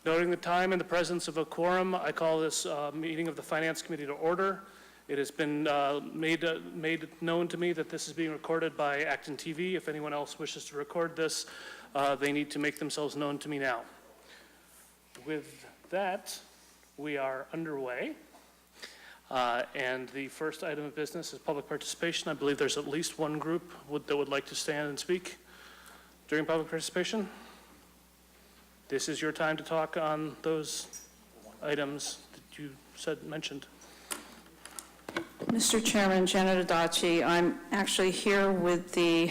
Noting the time and the presence of a quorum, I call this meeting of the Finance Committee to order. It has been made known to me that this is being recorded by ActonTV. If anyone else wishes to record this, they need to make themselves known to me now. With that, we are underway. And the first item of business is public participation. I believe there's at least one group that would like to stand and speak during public participation. This is your time to talk on those items that you mentioned. Mr. Chairman, Janet Adachi, I'm actually here with the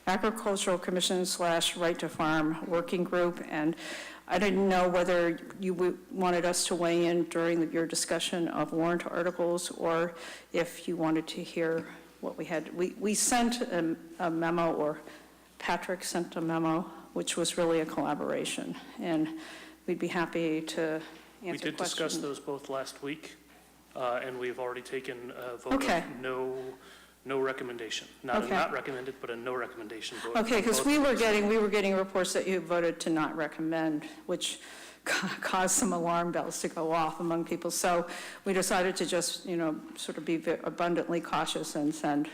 Agricultural Commission / Right to Farm Working Group, and I didn't know whether you wanted us to weigh in during your discussion of warrant articles or if you wanted to hear what we had. We sent a memo, or Patrick sent a memo, which was really a collaboration, and we'd be happy to answer questions. We did discuss those both last week, and we've already taken a vote Okay. of no recommendation. Not Okay. a not recommended, but a no recommendation vote. Okay, because we were getting reports that you voted to not recommend, which caused some alarm bells to go off among people. So we decided to just, sort of be abundantly cautious and send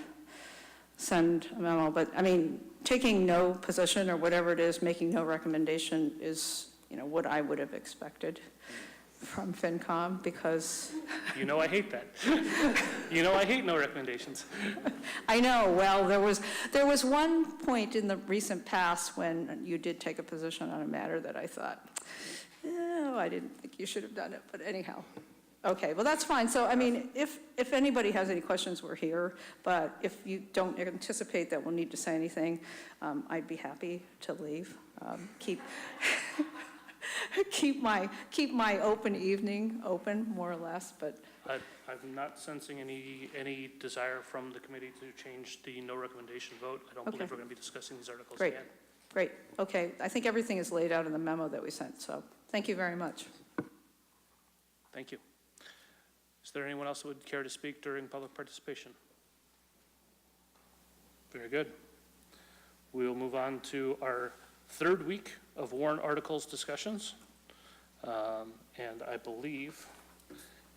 a memo. But I mean, taking no position or whatever it is, making no recommendation is, what I would have expected from FinCom, because I hate that. I hate no recommendations. I know. Well, there was one point in the recent past when you did take a position on a matter that I thought, I didn't think you should have done it. But anyhow, okay. Well, that's fine. So, I mean, if anybody has any questions, we're here. But if you don't anticipate that we'll need to say anything, I'd be happy to leave. Keep my open evening open, more or less. But I'm not sensing any desire from the committee to change the no recommendation vote. I don't believe we're going to be discussing these articles again. Great. Okay. I think everything is laid out in the memo that we sent. So thank you very much. Thank you. Is there anyone else who would care to speak during public participation? Very good. We will move on to our third week of warrant articles discussions. And I believe,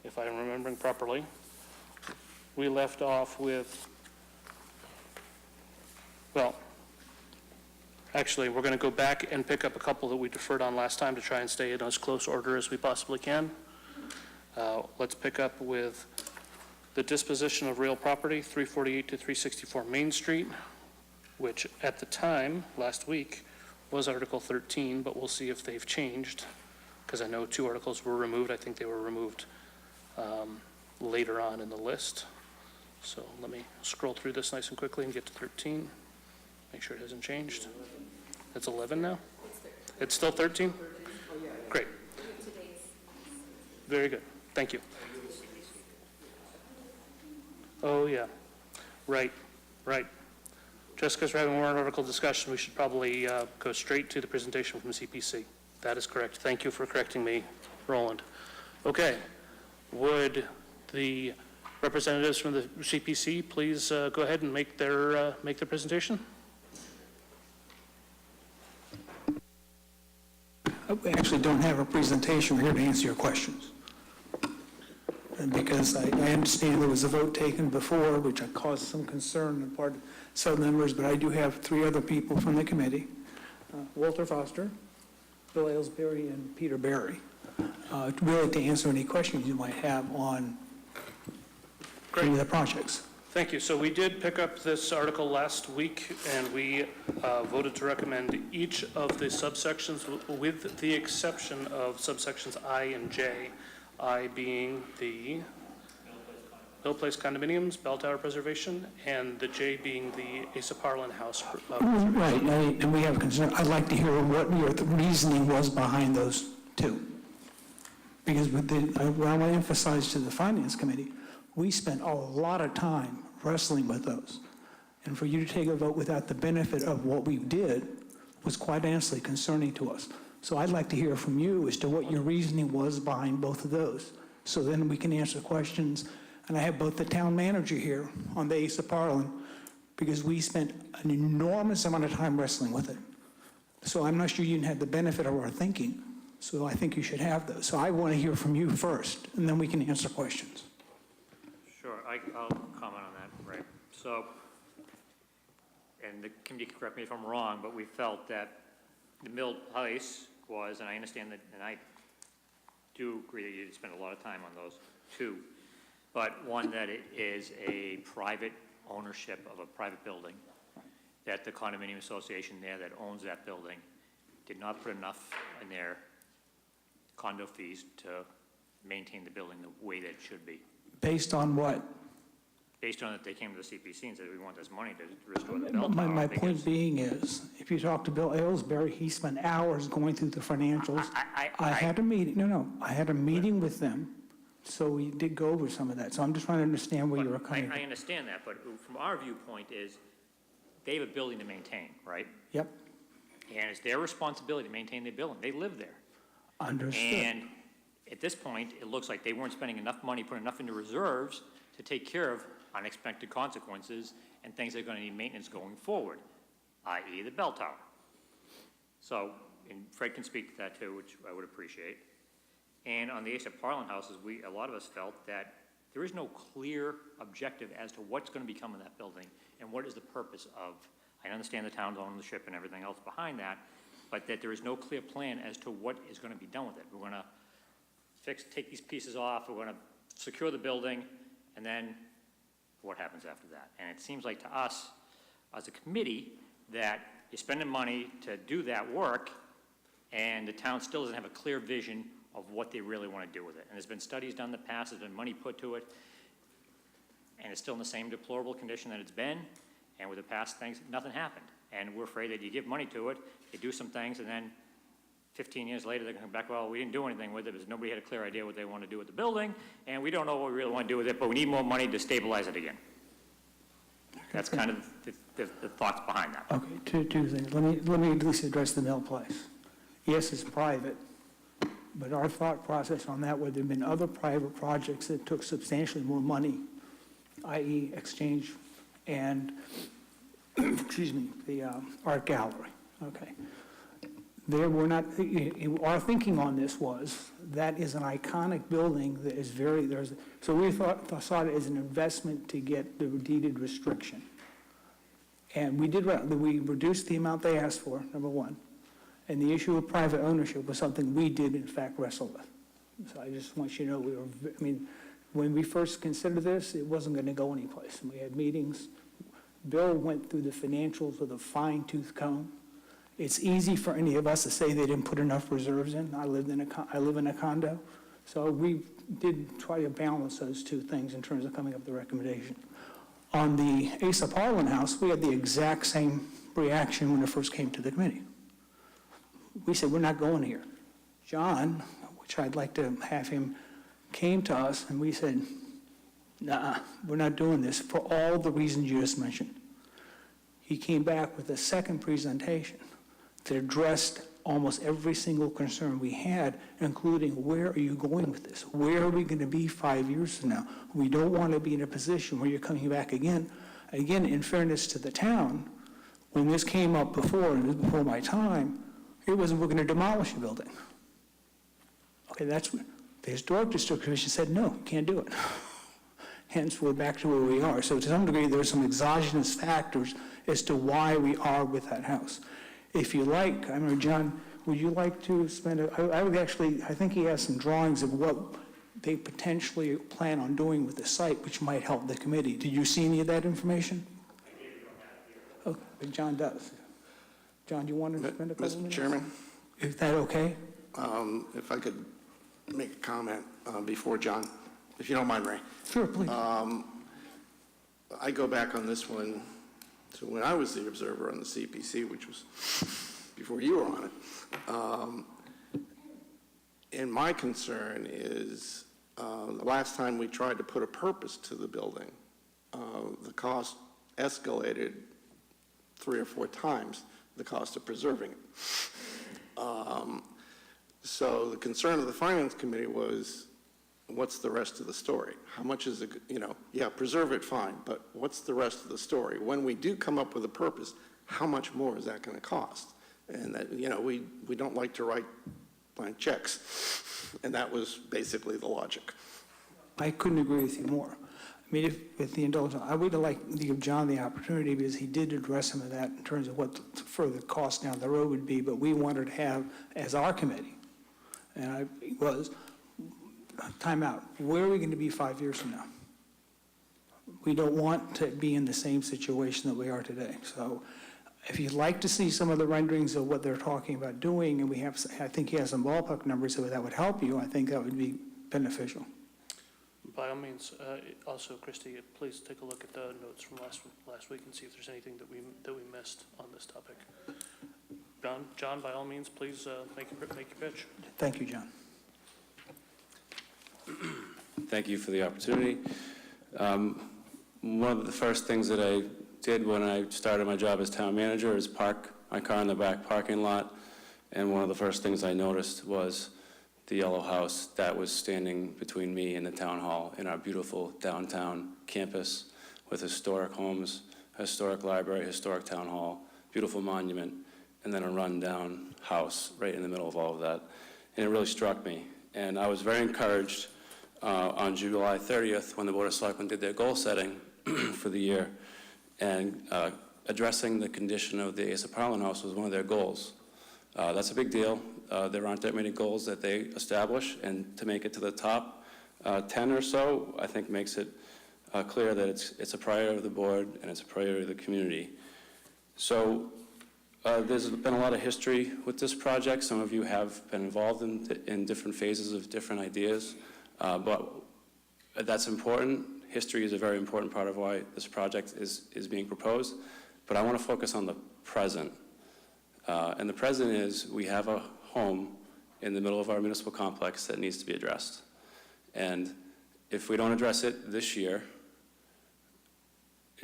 if I'm remembering properly, we left off with, well, actually, we're going to go back and pick up a couple that we deferred on last time to try and stay in as close order as we possibly can. Let's pick up with the disposition of real property, 348 to 364 Main Street, which at the time, last week, was Article 13, but we'll see if they've changed, because I know 2 articles were removed. I think they were removed later on in the list. So let me scroll through this nice and quickly and get to 13. Make sure it hasn't changed. It's 11 now? It's still 13? Great. Very good. Thank you. Oh, yeah. Right. Just because we're having warrant article discussion, we should probably go straight to the presentation from CPC. That is correct. Thank you for correcting me, Roland. Okay. Would the representatives from the CPC please go ahead and make their presentation? We actually don't have a presentation. We're here to answer your questions. And because I understand there was a vote taken before, which caused some concern on the part of some members, but I do have 3 other people from the committee, Walter Foster, Bill Aylesbury, and Peter Barry, really to answer any questions you might have on any of the projects. Thank you. So we did pick up this article last week, and we voted to recommend each of the subsections with the exception of subsections I and J. I being the Mill Place condominiums, bell tower preservation, and the J being the Asa Parlin house. Right, and we have concern. I'd like to hear what your reasoning was behind those 2. Because I want to emphasize to the Finance Committee, we spent a lot of time wrestling with those. And for you to take a vote without the benefit of what we did was quite honestly concerning to us. So I'd like to hear from you as to what your reasoning was behind both of those. So then we can answer questions. And I have both the town manager here on the Asa Parlin, because we spent an enormous amount of time wrestling with it. So I'm not sure you didn't have the benefit of our thinking. So I think you should have those. So I want to hear from you first, and then we can answer questions. Sure, I'll comment on that, right. So, and the committee can correct me if I'm wrong, but we felt that the mill place was, and I understand that, and I do agree that you did spend a lot of time on those two, but one, that it is a private ownership of a private building, that the condominium association there that owns that building did not put enough in their condo fees to maintain the building the way that it should be. Based on what? Based on that, they came to the CPC and said, we want this money to restore the bell tower. My point being is, if you talk to Bill Aylesbury, he spent hours going through the financials. I had a meeting, I had a meeting with them, so we did go over some of that. So I'm just trying to understand where you were coming from. I understand that, but from our viewpoint is, they have a building to maintain, right? Yep, And it's their responsibility to maintain the building. They live there. understood. And at this point, it looks like they weren't spending enough money, putting enough into reserves to take care of unexpected consequences and things that are going to need maintenance going forward, i.e. the bell tower. So, and Fred can speak to that too, which I would appreciate. And on the ASAP Parlin houses, a lot of us felt that there is no clear objective as to what's going to become of that building and what is the purpose of. I understand the town's ownership and everything else behind that, but that there is no clear plan as to what is going to be done with it. We're going to take these pieces off, we're going to secure the building, and then what happens after that? And it seems like to us, as a committee, that you're spending money to do that work, and the town still doesn't have a clear vision of what they really want to do with it. And there's been studies done in the past, there's been money put to it, and it's still in the same deplorable condition that it's been, and with the past things, nothing happened. And we're afraid that you give money to it, they do some things, and then 15 years later, they're going to come back, well, we didn't do anything with it because nobody had a clear idea what they want to do with the building, and we don't know what we really want to do with it, but we need more money to stabilize it again. That's kind of the thoughts behind that. Okay, two things. Let me at least address the mill place. Yes, it's private, but our thought process on that, where there have been other private projects that took substantially more money, i.e. Exchange and, excuse me, the art gallery, okay. There were not, our thinking on this was, that is an iconic building that is so we saw it as an investment to get the deeded restriction. And we reduced the amount they asked for, number one. And the issue of private ownership was something we did, in fact, wrestle with. So I just want you to know, when we first considered this, it wasn't going to go anyplace. And we had meetings. Bill went through the financials with a fine-tooth comb. It's easy for any of us to say they didn't put enough reserves in. I live in a condo. So we did try to balance those two things in terms of coming up with the recommendation. On the Asa Parlin house, we had the exact same reaction when it first came to the committee. We said, we're not going here. John, which I'd like to have him, came to us and we said, nah, we're not doing this for all the reasons you just mentioned. He came back with a second presentation that addressed almost every single concern we had, including where are you going with this? Where are we going to be 5 years from now? We don't want to be in a position where you're coming back again. Again, in fairness to the town, when this came up before, and it was before my time, it wasn't we're going to demolish a building. Okay, that's what the Historic District Commission said, no, you can't do it. Hence, we're back to where we are. So to some degree, there's some exogenous factors as to why we are with that house. If you like, I mean, John, would you like to spend I think he has some drawings of what they potentially plan on doing with the site, which might help the committee. Did you see any of that information? I gave you that here. Okay, but John does. John, do you want to spend a couple minutes? Mr. Chairman, Is that okay? if I could make a comment before John, if you don't mind, Ray. Sure, please. I go back on this one to when I was the observer on the CPC, which was before you were on it. And my concern is the last time we tried to put a purpose to the building, the cost escalated 3 or 4 times the cost of preserving it. So the concern of the Finance Committee was, what's the rest of the story? How much is it, yeah, preserve it, fine, but what's the rest of the story? When we do come up with a purpose, how much more is that going to cost? And that, we don't like to write blank checks. And that was basically the logic. I couldn't agree with you more. I mean, if, with the indulgence, I would like to give John the opportunity, because he did address some of that in terms of what the further cost down the road would be, but we wanted to have, as our committee, and time out, where are we going to be 5 years from now? We don't want to be in the same situation that we are today. So if you'd like to see some of the renderings of what they're talking about doing, and I think he has some ballpark numbers, so that would help you, I think that would be beneficial. By all means, also, Christie, please take a look at the notes from last week and see if there's anything that we missed on this topic. John, by all means, please make your pitch. Thank you, John. Thank you for the opportunity. One of the first things that I did when I started my job as town manager is park my car in the back parking lot, and one of the first things I noticed was the yellow house that was standing between me and the town hall in our beautiful downtown campus with historic homes, historic library, historic town hall, beautiful monument, and then a run-down house right in the middle of all of that. And it really struck me. And I was very encouraged on July 30th when the Board of Selectmen did their goal setting for the year, and addressing the condition of the Asa Parlin House was one of their goals. That's a big deal. There aren't that many goals that they establish, and to make it to the top 10 or so, I think makes it clear that it's a priority of the board and it's a priority of the community. So there's been a lot of history with this project. Some of you have been involved in different phases of different ideas, but that's important. History is a very important part of why this project is being proposed, but I want to focus on the present. And the present is we have a home in the middle of our municipal complex that needs to be addressed. And if we don't address it this year,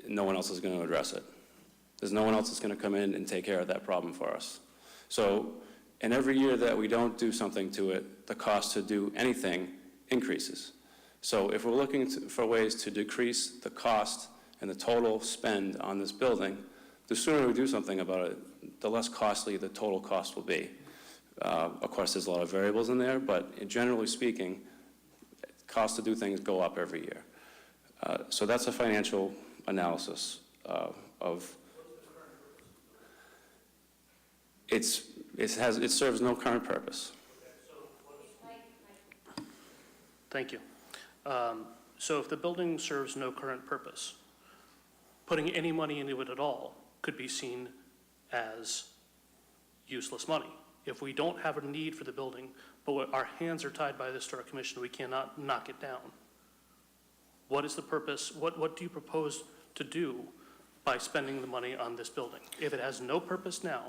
no one else is going to address it. There's no one else that's going to come in and take care of that problem for us. So, and every year that we don't do something to it, the cost to do anything increases. So if we're looking for ways to decrease the cost and the total spend on this building, the sooner we do something about it, the less costly the total cost will be. Of course, there's a lot of variables in there, but generally speaking, costs to do things go up every year. So that's a financial analysis of. It serves no current purpose. Thank you. So if the building serves no current purpose, putting any money into it at all could be seen as useless money. If we don't have a need for the building, but our hands are tied by the Historic Commission, we cannot knock it down. What is the purpose? What do you propose to do by spending the money on this building? If it has no purpose now,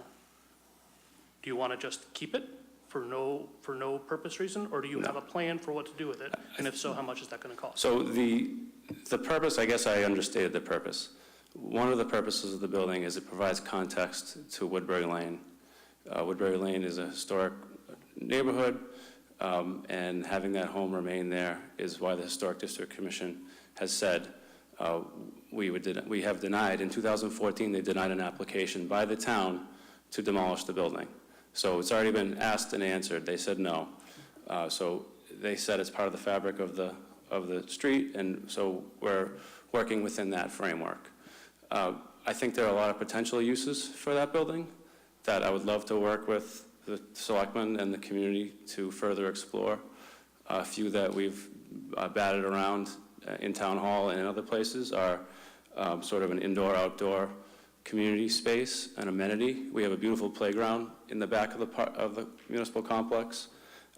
do you want to just keep it for no purpose reason, or do you have a plan for what to do with it? And if so, how much is that going to cost? So the purpose, I guess I understated the purpose. One of the purposes of the building is it provides context to Woodbury Lane. Woodbury Lane is a historic neighborhood, and having that home remain there is why the Historic District Commission has said we have denied, in 2014, they denied an application by the town to demolish the building. So it's already been asked and answered. They said no. So they said it's part of the fabric of the street, and so we're working within that framework. I think there are a lot of potential uses for that building that I would love to work with the selectmen and the community to further explore. A few that we've batted around in Town Hall and in other places are sort of an indoor-outdoor community space, an amenity. We have a beautiful playground in the back of the municipal complex,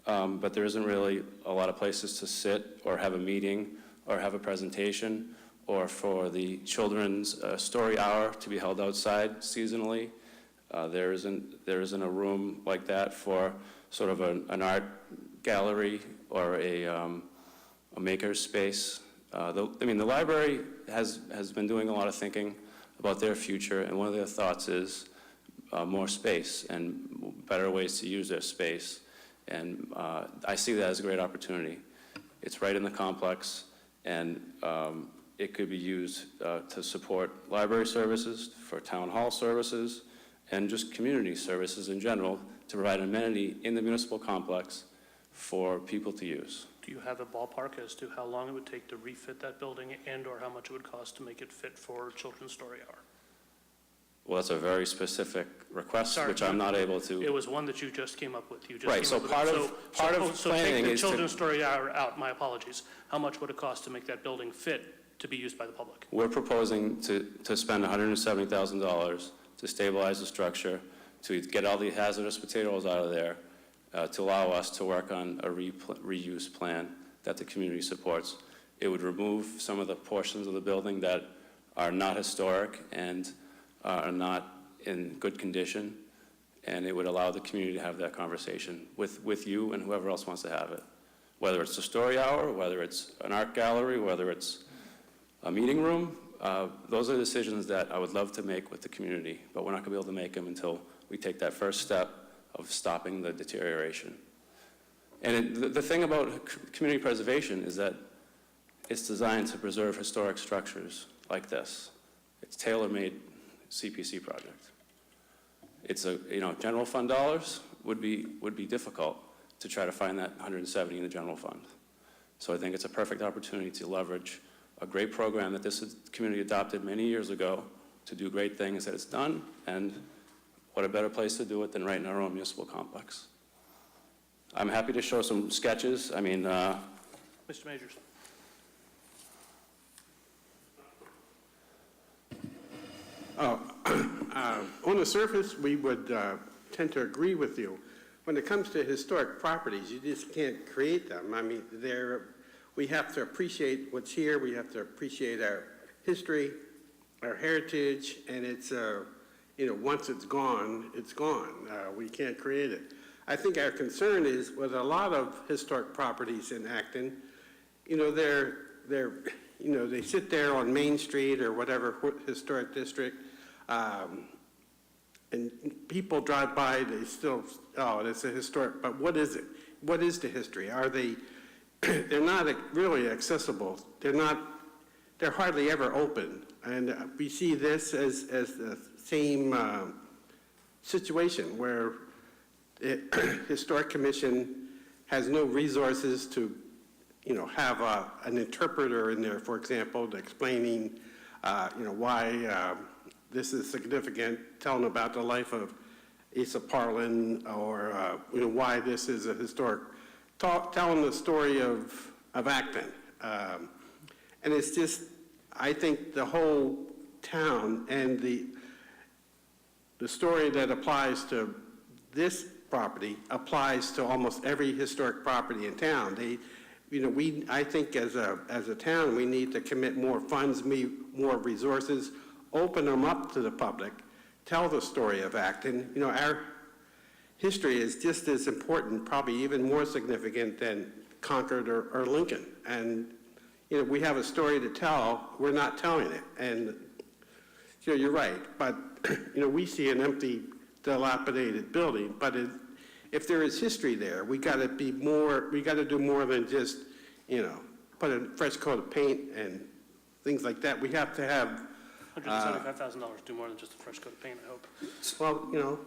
but there isn't really a lot of places to sit or have a meeting or have a presentation, or for the children's story hour to be held outside seasonally. There isn't a room like that for sort of an art gallery or a maker's space. The library has been doing a lot of thinking about their future, and one of their thoughts is more space and better ways to use their space. And I see that as a great opportunity. It's right in the complex, and it could be used to support library services, for town hall services, and just community services in general to provide an amenity in the municipal complex for people to use. Do you have a ballpark as to how long it would take to refit that building and/or how much it would cost to make it fit for children's story hour? Well, that's a very specific request, Sorry, which I'm not able to. It was one that you just came up with. You just Right, came so up with part it. of- part of So planning take the is to- children's story hour out, my apologies. How much would it cost to make that building fit to be used by the public? We're proposing to spend $170,000 to stabilize the structure, to get all the hazardous materials out of there, to allow us to work on a reuse plan that the community supports. It would remove some of the portions of the building that are not historic and are not in good condition, and it would allow the community to have that conversation with you and whoever else wants to have it. Whether it's a story hour, whether it's an art gallery, whether it's a meeting room, those are decisions that I would love to make with the community, but we're not going to be able to make them until we take that first step of stopping the deterioration. And the thing about community preservation is that it's designed to preserve historic structures like this. It's tailor-made CPC project. It's general fund dollars would be difficult to try to find that 170 in the general fund. So I think it's a perfect opportunity to leverage a great program that this community adopted many years ago to do great things that it's done, and what a better place to do it than right in our own municipal complex. I'm happy to show some sketches. I mean, Mr. Majors? On the surface, we would tend to agree with you. When it comes to historic properties, you just can't create them. I mean, we have to appreciate what's here, we have to appreciate our history, our heritage, and it's, once it's gone, it's gone. We can't create it. I think our concern is with a lot of historic properties in Acton, they sit there on Main Street or whatever historic district, and people drive by, they still, oh, it's a historic, but what is it? What is the history? Are they, they're not really accessible. They're hardly ever open. And we see this as the same situation where Historic Commission has no resources to, have an interpreter in there, for example, to explaining, why this is significant, telling about the life of Asa Parlin, or why this is a historic, telling the story of Acton. And it's just, I think the whole town and the story that applies to this property applies to almost every historic property in town. I think as a town, we need to commit more funds, more resources, open them up to the public, tell the story of Acton. Our history is just as important, probably even more significant than Concord or Lincoln. And, we have a story to tell, we're not telling it. And, you're right, but, we see an empty, dilapidated building, but if there is history there, we got to do more than just, put a fresh coat of paint and things like that. We have to have $175,000 do more than just a fresh coat of paint, I hope. well,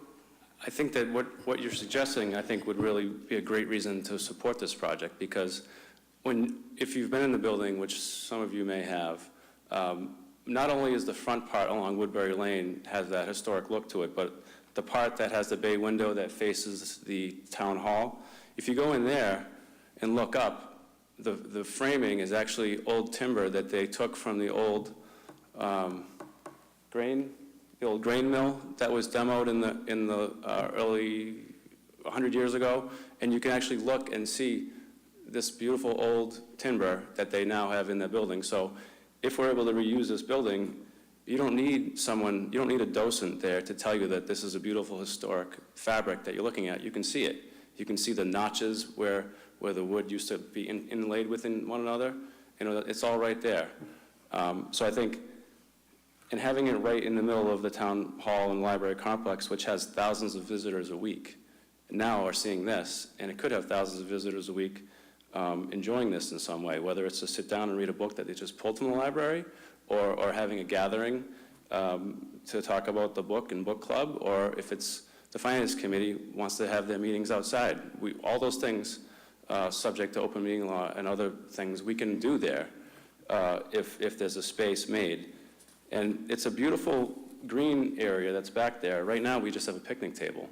I think that what you're suggesting, I think, would really be a great reason to support this project, because if you've been in the building, which some of you may have, not only is the front part along Woodbury Lane has that historic look to it, but the part that has the bay window that faces the town hall, if you go in there and look up, the framing is actually old timber that they took from the old grain mill that was demoed in the early 100 years ago, and you can actually look and see this beautiful old timber that they now have in their building. So if we're able to reuse this building, you don't need a docent there to tell you that this is a beautiful historic fabric that you're looking at. You can see it. You can see the notches where the wood used to be inlaid within one another. It's all right there. So I think, and having it right in the middle of the town hall and library complex, which has thousands of visitors a week, now are seeing this, and it could have thousands of visitors a week enjoying this in some way, whether it's to sit down and read a book that they just pulled from the library, or having a gathering to talk about the book and book club, or if it's The Finance Committee wants to have their meetings outside. All those things, subject to open meeting law and other things, we can do there if there's a space made. And it's a beautiful green area that's back there. Right now, we just have a picnic table.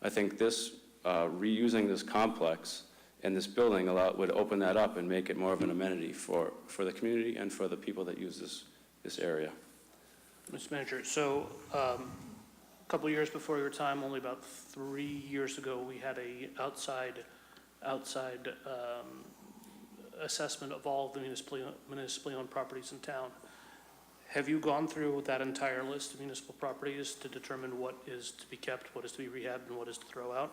I think this, reusing this complex and this building would open that up and make it more of an amenity for the community and for the people that use this area. Mr. Manager, so a couple of years before your time, only about 3 years ago, we had a outside assessment of all the municipally owned properties in town. Have you gone through that entire list of municipal properties to determine what is to be kept, what is to be rehabbed, and what is to throw out?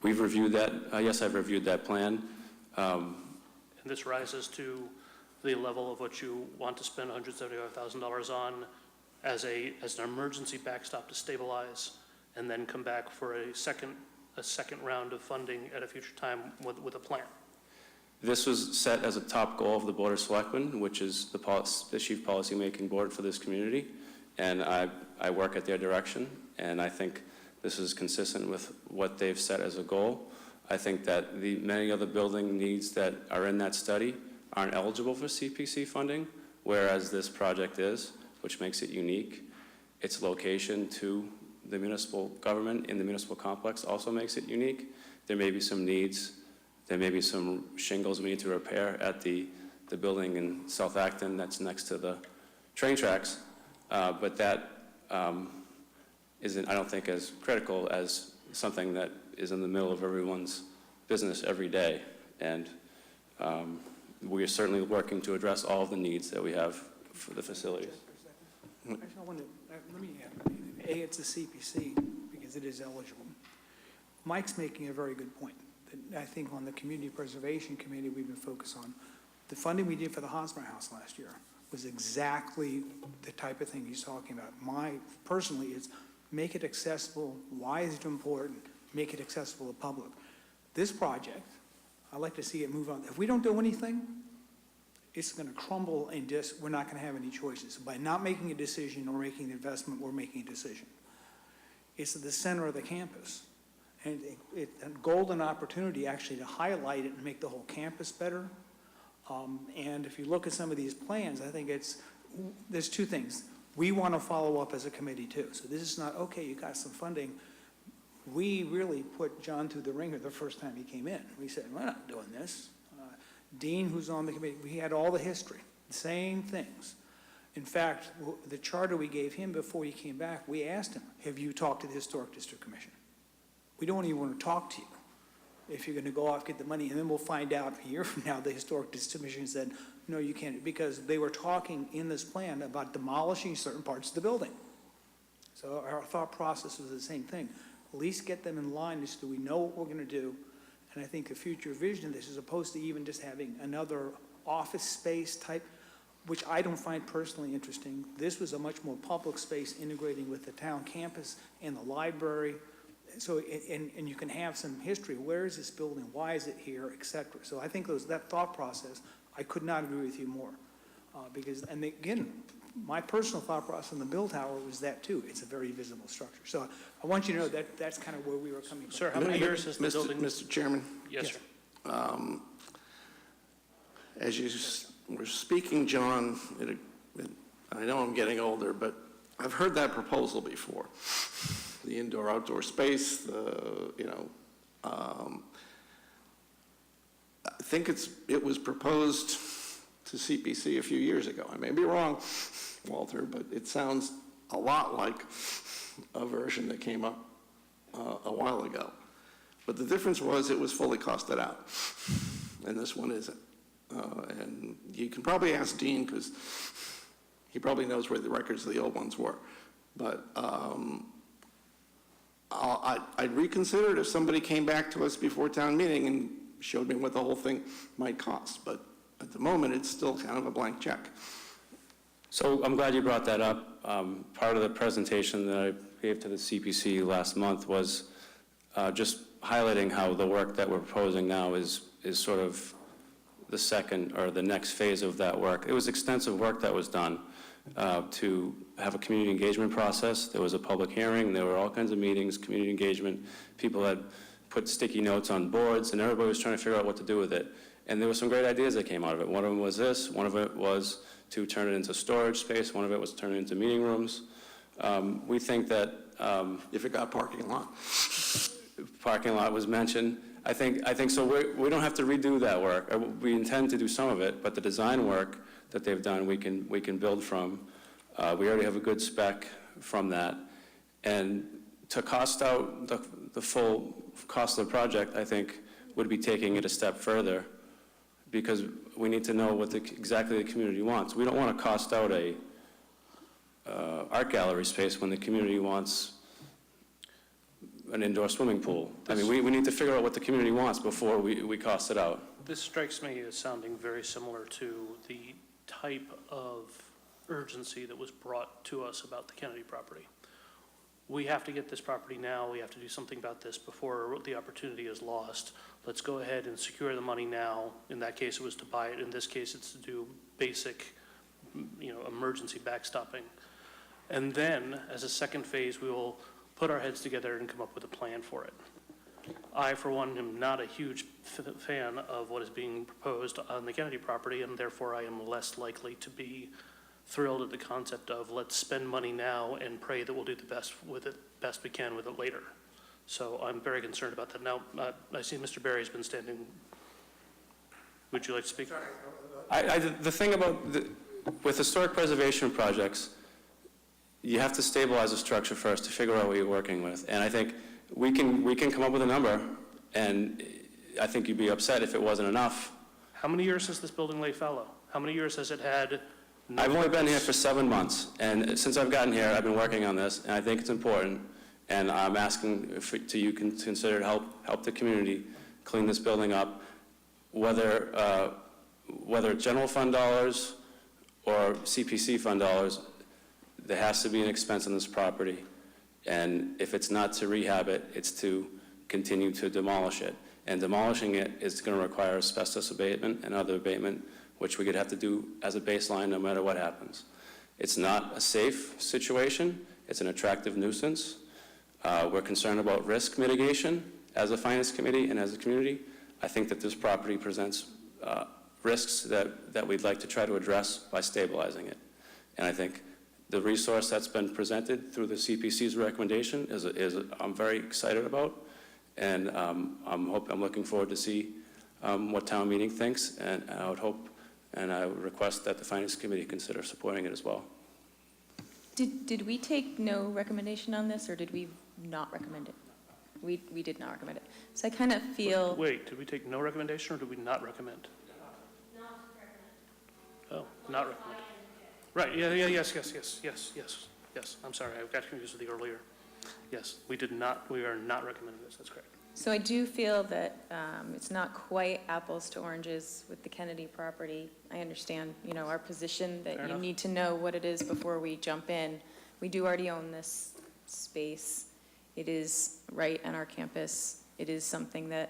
We've reviewed that. Yes, I've reviewed that plan. And this rises to the level of what you want to spend $175,000 on as an emergency backstop to stabilize, and then come back for a second round of funding at a future time with a plan. This was set as a top goal of the Board of Selectmen, which is the chief policymaking board for this community, and I work at their direction, and I think this is consistent with what they've set as a goal. I think that the many other building needs that are in that study aren't eligible for CPC funding, whereas this project is, which makes it unique. Its location to the municipal government in the municipal complex also makes it unique. There may be some needs. There may be some shingles we need to repair at the building in South Acton that's next to the train tracks, but that isn't, I don't think, as critical as something that is in the middle of everyone's business every day. And we are certainly working to address all of the needs that we have for the facilities. Actually, let me add, it's a CPC because it is eligible. Mike's making a very good point. I think on the Community Preservation Committee, we've been focused on the funding we did for the Hosmer House last year was exactly the type of thing he's talking about. Personally, it's make it accessible. Why is it important? Make it accessible to the public. This project, I'd like to see it move on. If we don't do anything, it's going to crumble and we're not going to have any choices. By not making a decision or making an investment, we're making a decision. It's at the center of the campus. And it's a golden opportunity actually to highlight it and make the whole campus better. And if you look at some of these plans, I think there's two things. We want to follow up as a committee too. So this is not, okay, you got some funding. We really put John through the ringer the first time he came in. We said, we're not doing this. Dean, who's on the committee, we had all the history, the same things. In fact, the charter we gave him before he came back, we asked him, have you talked to the Historic District Commission? We don't even want to talk to you if you're going to go off, get the money, and then we'll find out a year from now the Historic District Commission said, no, you can't, because they were talking in this plan about demolishing certain parts of the building. So our thought process was the same thing. At least get them in line as to we know what we're going to do. And I think the future vision of this, as opposed to even just having another office space type, which I don't find personally interesting. This was a much more public space integrating with the town campus and the library. So, and you can have some history. Where is this building? Why is it here, et cetera? So I think that thought process, I could not agree with you more. Because, and again, my personal thought process on the Bill Tower was that too. It's a very visible structure. So I want you to know that that's kind of where we were coming from. Sir, how many years has the building? Mr. Chairman? Yes, sir. As you were speaking, John, I know I'm getting older, but I've heard that proposal before. The indoor-outdoor space, I think it was proposed to CPC a few years ago. I may be wrong, Walter, but it sounds a lot like a version that came up a while ago. But the difference was it was fully costed out, and this one isn't. And you can probably ask Dean, because he probably knows where the records of the old ones were. But I'd reconsider it if somebody came back to us before town meeting and showed me what the whole thing might cost. But at the moment, it's still kind of a blank check. So I'm glad you brought that up. Part of the presentation that I gave to the CPC last month was just highlighting how the work that we're proposing now is sort of the second or the next phase of that work. It was extensive work that was done, to have a community engagement process. There was a public hearing, there were all kinds of meetings, community engagement. People had put sticky notes on boards, and everybody was trying to figure out what to do with it. And there were some great ideas that came out of it. One of them was this, one of it was to turn it into storage space, one of it was to turn it into meeting rooms. We think that If it got parking lot. parking lot was mentioned. I think so. We don't have to redo that work. We intend to do some of it, but the design work that they've done, we can build from. We already have a good spec from that. And to cost out the full cost of the project, I think, would be taking it a step further, because we need to know what exactly the community wants. We don't want to cost out a art gallery space when the community wants an indoor swimming pool. I mean, we need to figure out what the community wants before we cost it out. This strikes me as sounding very similar to the type of urgency that was brought to us about the Kennedy property. We have to get this property now, we have to do something about this before the opportunity is lost. Let's go ahead and secure the money now. In that case, it was to buy it. In this case, it's to do basic, emergency backstopping. And then, as a second phase, we will put our heads together and come up with a plan for it. I, for one, am not a huge fan of what is being proposed on the Kennedy property, and therefore I am less likely to be thrilled at the concept of let's spend money now and pray that we'll do the best we can with it later. So I'm very concerned about that. Now, I see Mr. Berry's been standing. Would you like to speak? The thing about, with historic preservation projects, you have to stabilize the structure first to figure out what you're working with. And I think we can come up with a number, and I think you'd be upset if it wasn't enough. How many years has this building lay fallow? How many years has it had? No I've only been here purpose? for 7 months, and since I've gotten here, I've been working on this, and I think it's important. And I'm asking to you consider help the community clean this building up, whether it's general fund dollars or CPC fund dollars. There has to be an expense on this property, and if it's not to rehab it, it's to continue to demolish it. And demolishing it is going to require asbestos abatement and other abatement, which we could have to do as a baseline no matter what happens. It's not a safe situation. It's an attractive nuisance. We're concerned about risk mitigation as a finance committee and as a community. I think that this property presents risks that we'd like to try to address by stabilizing it. And I think the resource that's been presented through the CPC's recommendation I'm very excited about, and I'm looking forward to see what town meeting thinks, and I would hope and I would request that the Finance Committee consider supporting it as well. Did we take no recommendation on this, or did we not recommend it? We did not recommend it. So I kind of feel... Wait, did we take no recommendation, or did we not recommend? Not recommend. Oh, not recommend. Right, yes. I'm sorry, I got confused with the earlier. Yes, we are not recommending this, that's correct. So I do feel that it's not quite apples to oranges with the Kennedy property. I understand, our position that Fair you enough. need to know what it is before we jump in. We do already own this space. It is right on our campus. It is something that,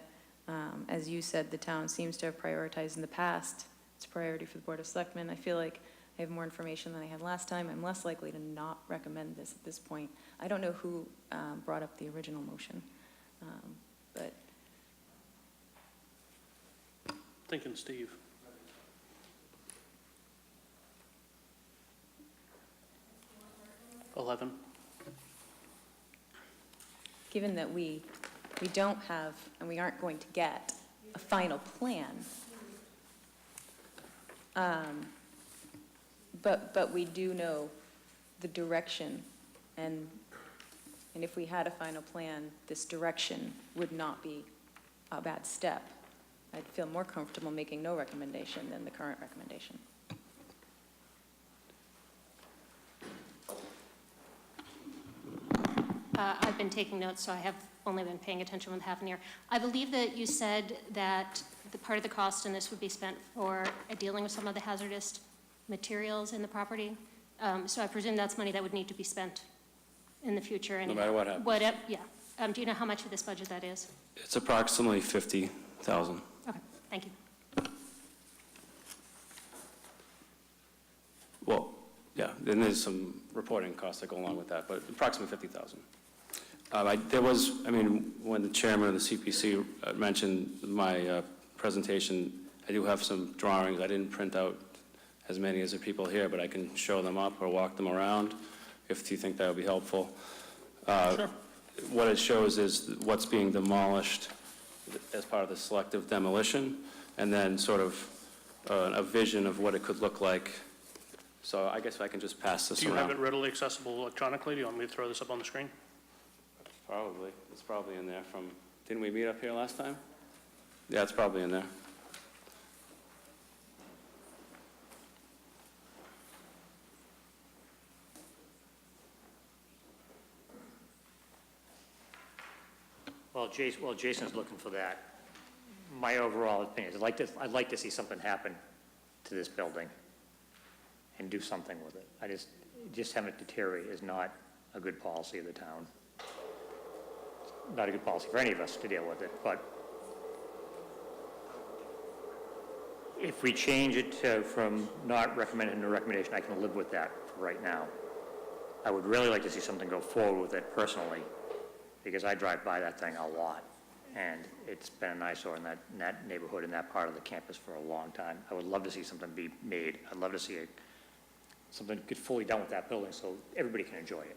as you said, the town seems to have prioritized in the past. It's a priority for the Board of Selectmen. I feel like I have more information than I had last time. I'm less likely to not recommend this at this point. I don't know who brought up the original motion, but Thinking Steve. $11. given that we don't have, and we aren't going to get, a final plan, but we do know the direction, and if we had a final plan, this direction would not be a bad step. I'd feel more comfortable making no recommendation than the current recommendation. I've been taking notes, so I have only been paying attention with half an ear. I believe that you said that the part of the cost in this would be spent for dealing with some of the hazardous materials in the property. So I presume that's money that would need to be spent in the future. No matter what happens. Yeah. Do you know how much of this budget that is? It's approximately $50,000. Okay, thank you. Well, Yeah, then there's some reporting costs that go along with that, but approximately 50,000. When the chairman of the CPC mentioned my presentation, I do have some drawings. I didn't print out as many as the people here, but I can show them up or walk them around if you think that would be helpful. Sure. What it shows is what's being demolished as part of the selective demolition, and then sort of a vision of what it could look like. So I guess I can just pass this Do you around. have it readily accessible electronically? Do you want me to throw this up on the screen? Probably. It's probably in there from, didn't we meet up here last time? Yeah, it's probably in there. Well, Jason's looking for that. My overall opinion is I'd like to see something happen to this building and do something with it. Just having it deteriorate is not a good policy of the town. Not a good policy for any of us to deal with it, but if we change it from not recommended to recommendation, I can live with that for right now. I would really like to see something go forward with it personally, because I drive by that thing a lot, and it's been an eyesore in that neighborhood, in that part of the campus for a long time. I would love to see something be made. I'd love to see something get fully done with that building so everybody can enjoy it.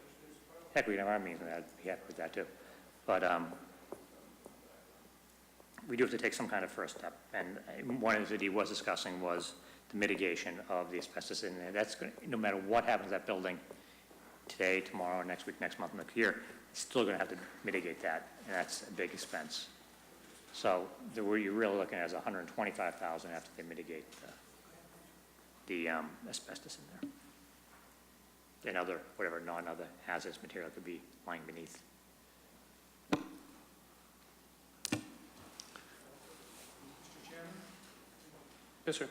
Heck, we can have our meetings, and I'd be happy with that too. But we do have to take some kind of first step, and one of the things that he was discussing was the mitigation of the asbestos in there. That's going to, no matter what happens to that building today, tomorrow, next week, next month, next year, it's still going to have to mitigate that, and that's a big expense. So what you're really looking at is $125,000 after they mitigate the asbestos in there, and other whatever non-other hazardous material could be lying beneath. Yes, sir.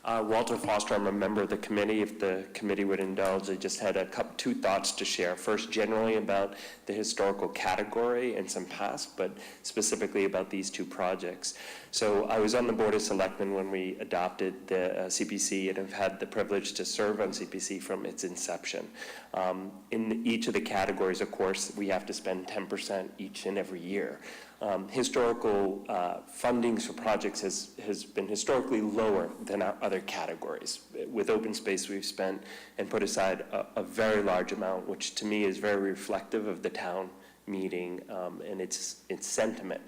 Walter Foster, I'm a member of the committee. If the committee would indulge, I just had two thoughts to share. First, generally about the historical category and some past, but specifically about these two projects. So I was on the Board of Selectmen when we adopted the CPC, and have had the privilege to serve on CPC from its inception. In each of the categories, of course, we have to spend 10% each and every year. Historical fundings for projects has been historically lower than our other categories. With open space, we've spent and put aside a very large amount, which to me is very reflective of the town meeting and its sentiment.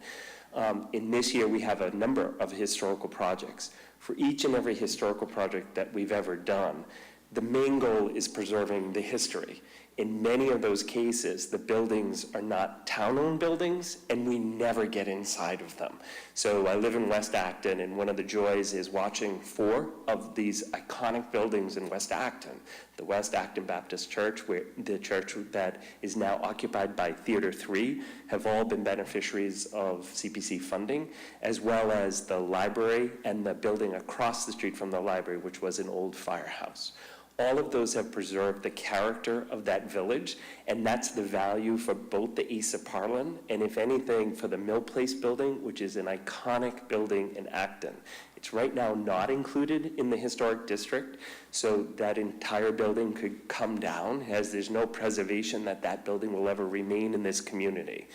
In this year, we have a number of historical projects. For each and every historical project that we've ever done, the main goal is preserving the history. In many of those cases, the buildings are not town-owned buildings, and we never get inside of them. So I live in West Acton, and one of the joys is watching 4 of these iconic buildings in West Acton. The West Acton Baptist Church, the church that is now occupied by Theater 3, have all been beneficiaries of CPC funding, as well as the library and the building across the street from the library, which was an old firehouse. All of those have preserved the character of that village, and that's the value for both the Asa Parlin and, if anything, for the Mill Place building, which is an iconic building in Acton. It's right now not included in the historic district, so that entire building could come down, as there's no preservation that that building will ever remain in this community.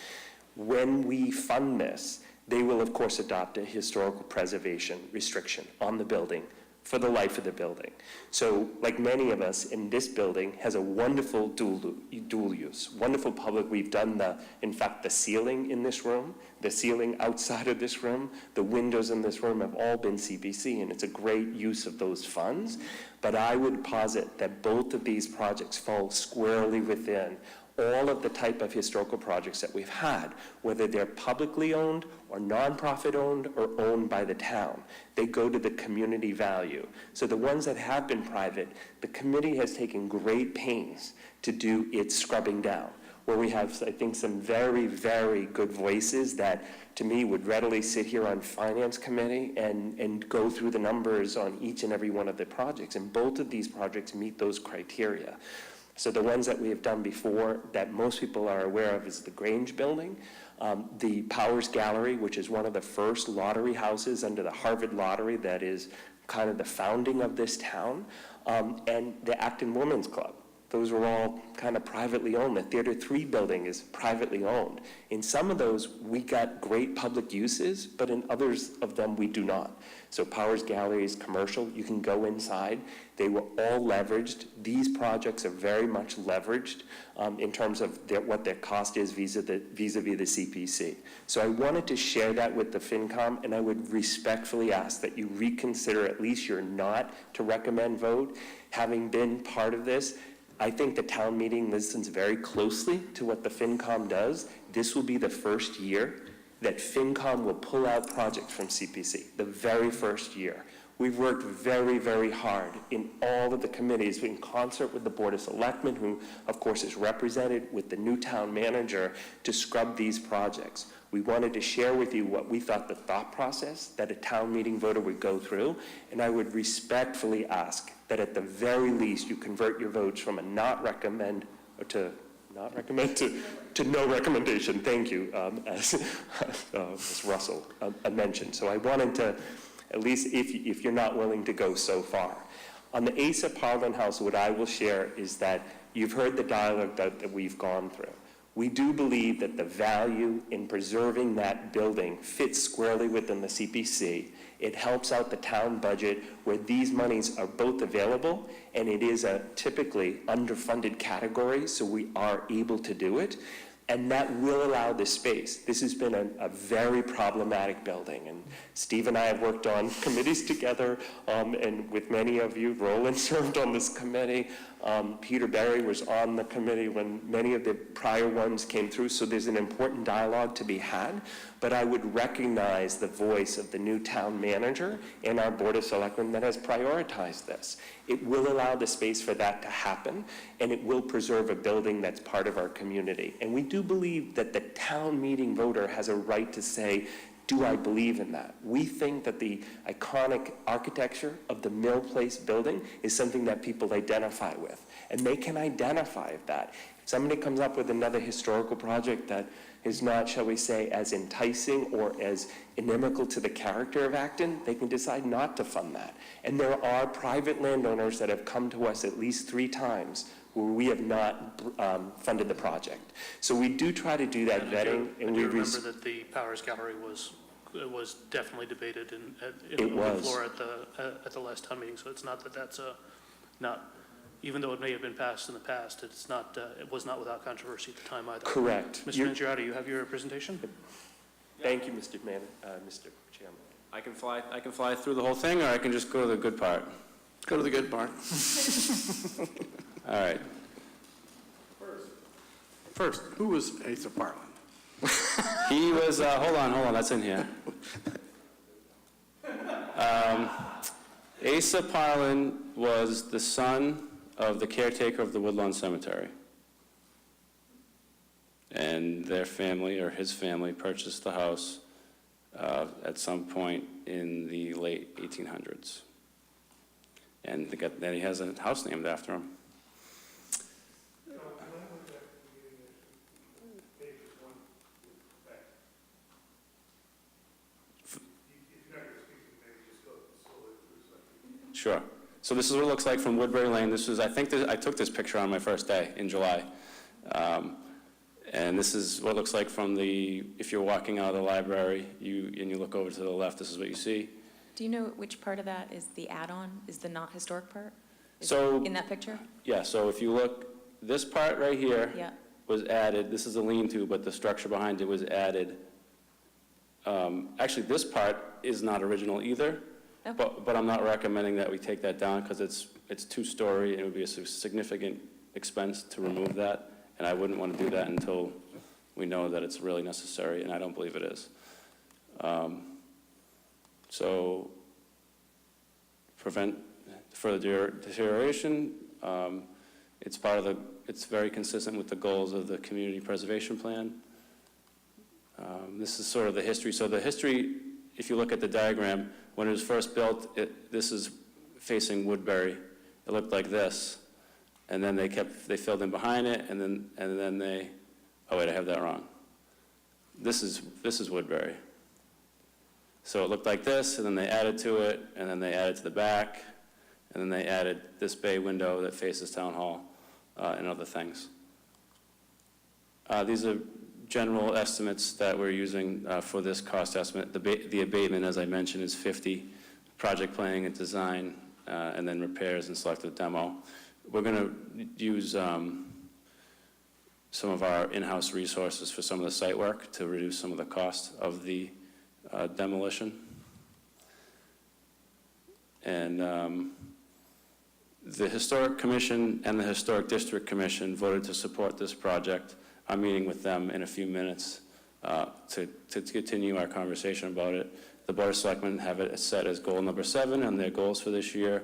When we fund this, they will, of course, adopt a historical preservation restriction on the building for the life of the building. So, like many of us in this building, has a wonderful dual use, wonderful public. We've done in fact, the ceiling in this room, the ceiling outside of this room, the windows in this room have all been CPC, and it's a great use of those funds. But I would posit that both of these projects fall squarely within all of the type of historical projects that we've had, whether they're publicly owned or nonprofit owned or owned by the town. They go to the community value. So the ones that have been private, the committee has taken great pains to do its scrubbing down, where we have, I think, some very, very good voices that, to me, would readily sit here on Finance Committee and go through the numbers on each and every one of the projects. And both of these projects meet those criteria. So the ones that we have done before that most people are aware of is the Grange building, the Powers Gallery, which is one of the first lottery houses under the Harvard lottery that is kind of the founding of this town, and the Acton Women's Club. Those were all kind of privately owned. The Theater 3 building is privately owned. In some of those, we got great public uses, but in others of them, we do not. So Powers Gallery is commercial. You can go inside. They were all leveraged. These projects are very much leveraged in terms of what their cost is vis-a-vis the CPC. So I wanted to share that with the FinCom, and I would respectfully ask that you reconsider at least your not to recommend vote. Having been part of this, I think the town meeting listens very closely to what the FinCom does. This will be the first year that FinCom will pull out projects from CPC, the very first year. We've worked very, very hard in all of the committees in concert with the Board of Selectmen, who of course is represented with the new town manager, to scrub these projects. We wanted to share with you what we thought the thought process that a town meeting voter would go through, and I would respectfully ask that at the very least you convert your votes from a not recommend to no recommendation. Thank you, as Ms. Russell mentioned. So I wanted to, at least if you're not willing to go so far. On the Asa Parlin House, what I will share is that you've heard the dialogue that we've gone through. We do believe that the value in preserving that building fits squarely within the CPC. It helps out the town budget where these monies are both available, and it is a typically underfunded category, so we are able to do it. And that will allow this space. This has been a very problematic building, and Steve and I have worked on committees together, and with many of you, Roland served on this committee. Peter Berry was on the committee when many of the prior ones came through, so there's an important dialogue to be had. But I would recognize the voice of the new town manager and our Board of Selectmen that has prioritized this. It will allow the space for that to happen, and it will preserve a building that's part of our community. And we do believe that the town meeting voter has a right to say, do I believe in that? We think that the iconic architecture of the Mill Place building is something that people identify with, and they can identify that. If somebody comes up with another historical project that is not, shall we say, as enticing or as inimical to the character of Acton, they can decide not to fund that. And there are private landowners that have come to us at least 3 times where we have not funded the project. So we do try to do that vetting. And we remember that the Powers Gallery was definitely debated in the floor at the last town meeting. So it's not that that's not, even though it may have been passed in the past, it's not, it was not without controversy at the time either. Correct. Mr. Mangiarotti, you have your presentation? Thank you, Mr. Chairman. I can fly through the whole thing, or I can just go to the good part. Go to the good part. All right. First, who was Asa Parlin? He was, hold on, that's in here. Asa Parlin was the son of the caretaker of the Woodlawn Cemetery. And their family, or his family, purchased the house at some point in the late 1800s. And then he has a house named after him. Sure. So this is what it looks like from Woodbury Lane. This was, I took this picture on my first day in July. And this is what it looks like from if you're walking out of the library, and you look over to the left, this is what you see. Do you know which part of that is the add-on, is the not historic part? So, in that picture? Yeah, so if you look, this part right here Yeah. was added. This is a lean-to, but the structure behind it was added. Actually, this part is not original either. Okay. But I'm not recommending that we take that down because it's 2-story and it would be a significant expense to remove that, and I wouldn't want to do that until we know that it's really necessary, and I don't believe it is. So prevent further deterioration. It's very consistent with the goals of the community preservation plan. This is sort of the history. So the history, if you look at the diagram, when it was first built, this is facing Woodbury. It looked like this, and then they filled in behind it, and then they, oh wait, I have that wrong. This is Woodbury. So it looked like this, and then they added to it, and then they added to the back, and then they added this bay window that faces Town Hall, and other things. These are general estimates that we're using for this cost estimate. The abatement, as I mentioned, is 50, project planning and design, and then repairs and selective demo. We're going to use some of our in-house resources for some of the site work to reduce some of the cost of the demolition. And the Historic Commission and the Historic District Commission voted to support this project. I'm meeting with them in a few minutes to continue our conversation about it. The Board of Selectmen have it set as goal number 7 on their goals for this year.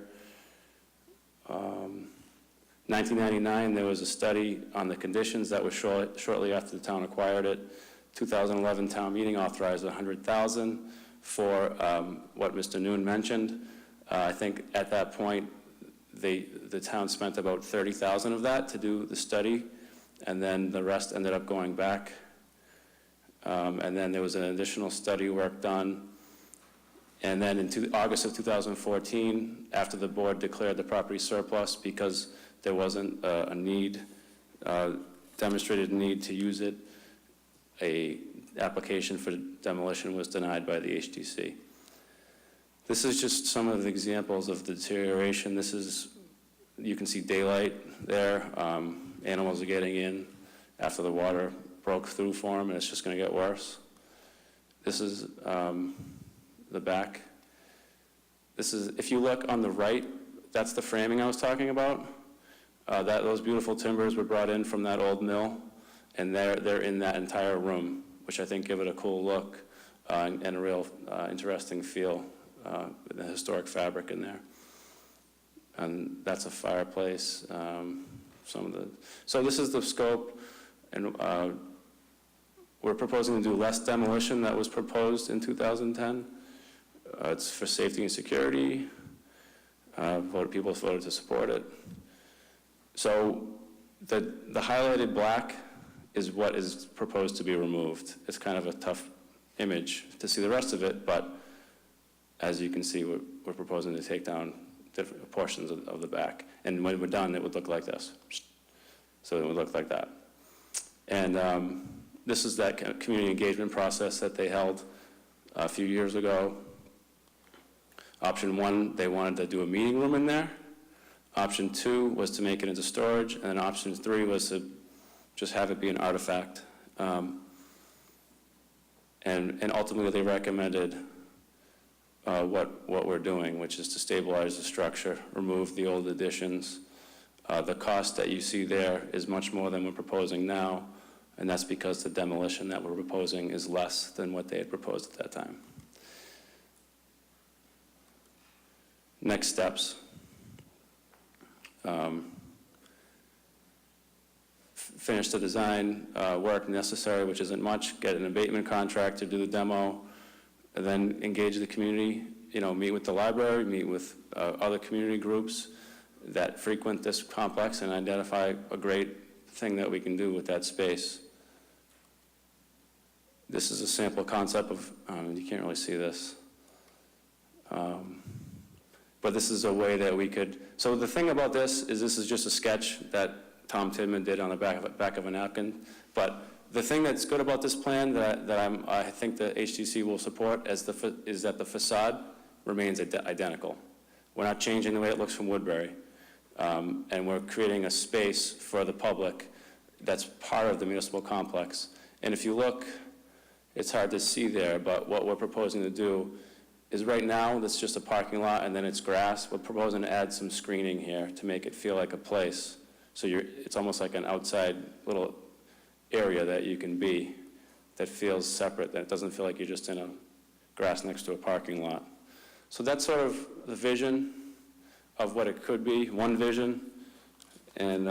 1999, there was a study on the conditions that was shortly after the town acquired it. 2011 town meeting authorized $100,000 for what Mr. Noon mentioned. I think at that point, the town spent about $30,000 of that to do the study, and then the rest ended up going back. And then there was an additional study work done. And then in August of 2014, after the board declared the property surplus because there wasn't a need, demonstrated need to use it, a application for demolition was denied by the HDC. This is just some of the examples of the deterioration. This is, you can see daylight there. Animals are getting in after the water broke through for them, and it's just going to get worse. This is the back. This is, if you look on the right, that's the framing I was talking about. Those beautiful timbers were brought in from that old mill, and they're in that entire room, which I think give it a cool look and a real interesting feel, with the historic fabric in there. And that's a fireplace. So this is the scope, and we're proposing to do less demolition that was proposed in 2010. It's for safety and security. People voted to support it. So the highlighted black is what is proposed to be removed. It's kind of a tough image to see the rest of it, but as you can see, we're proposing to take down different portions of the back. And when we're done, it would look like this. So it would look like that. And this is that kind of community engagement process that they held a few years ago. Option 1, they wanted to do a meeting room in there. Option 2 was to make it into storage, and then option 3 was to just have it be an artifact. And ultimately, they recommended what we're doing, which is to stabilize the structure, remove the old additions. The cost that you see there is much more than we're proposing now, and that's because the demolition that we're proposing is less than what they had proposed at that time. Next steps. Finish the design work necessary, which isn't much, get an abatement contract to do the demo, and then engage the community, meet with the library, meet with other community groups that frequent this complex and identify a great thing that we can do with that space. This is a sample concept of, you can't really see this. But this is a way that we could, so the thing about this is just a sketch that Tom Tidman did on the back of a napkin. But the thing that's good about this plan that I think the HTC will support is that the facade remains identical. We're not changing the way it looks from Woodbury. And we're creating a space for the public that's part of the municipal complex. And if you look, it's hard to see there, but what we're proposing to do is right now, that's just a parking lot and then it's grass. We're proposing to add some screening here to make it feel like a place. So it's almost like an outside little area that you can be that feels separate, that it doesn't feel like you're just in a grass next to a parking lot. So that's sort of the vision of what it could be, one vision. And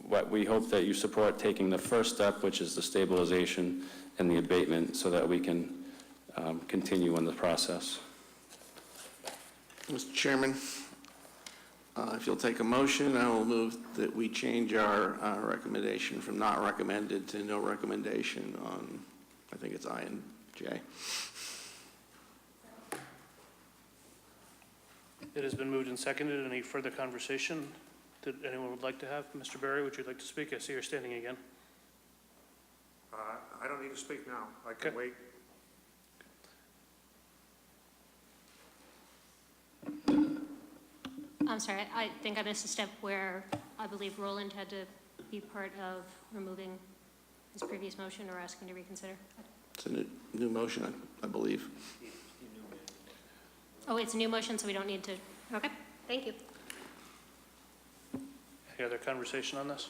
what we hope that you support taking the first step, which is the stabilization and the abatement, so that we can continue in the process. Mr. Chairman, if you'll take a motion, I will move that we change our recommendation from not recommended to no recommendation on, I think it's I and J. It has been moved and seconded. Any further conversation that anyone would like to have? Mr. Berry, would you like to speak? I see you're standing again. I don't need to speak now. I can Okay. wait. I'm sorry, I think I missed a step where I believe Roland had to be part of removing his previous motion or asking to reconsider. It's a new motion, I believe. Oh, it's a new motion, so we don't need to, okay, thank you. Any other conversation on this?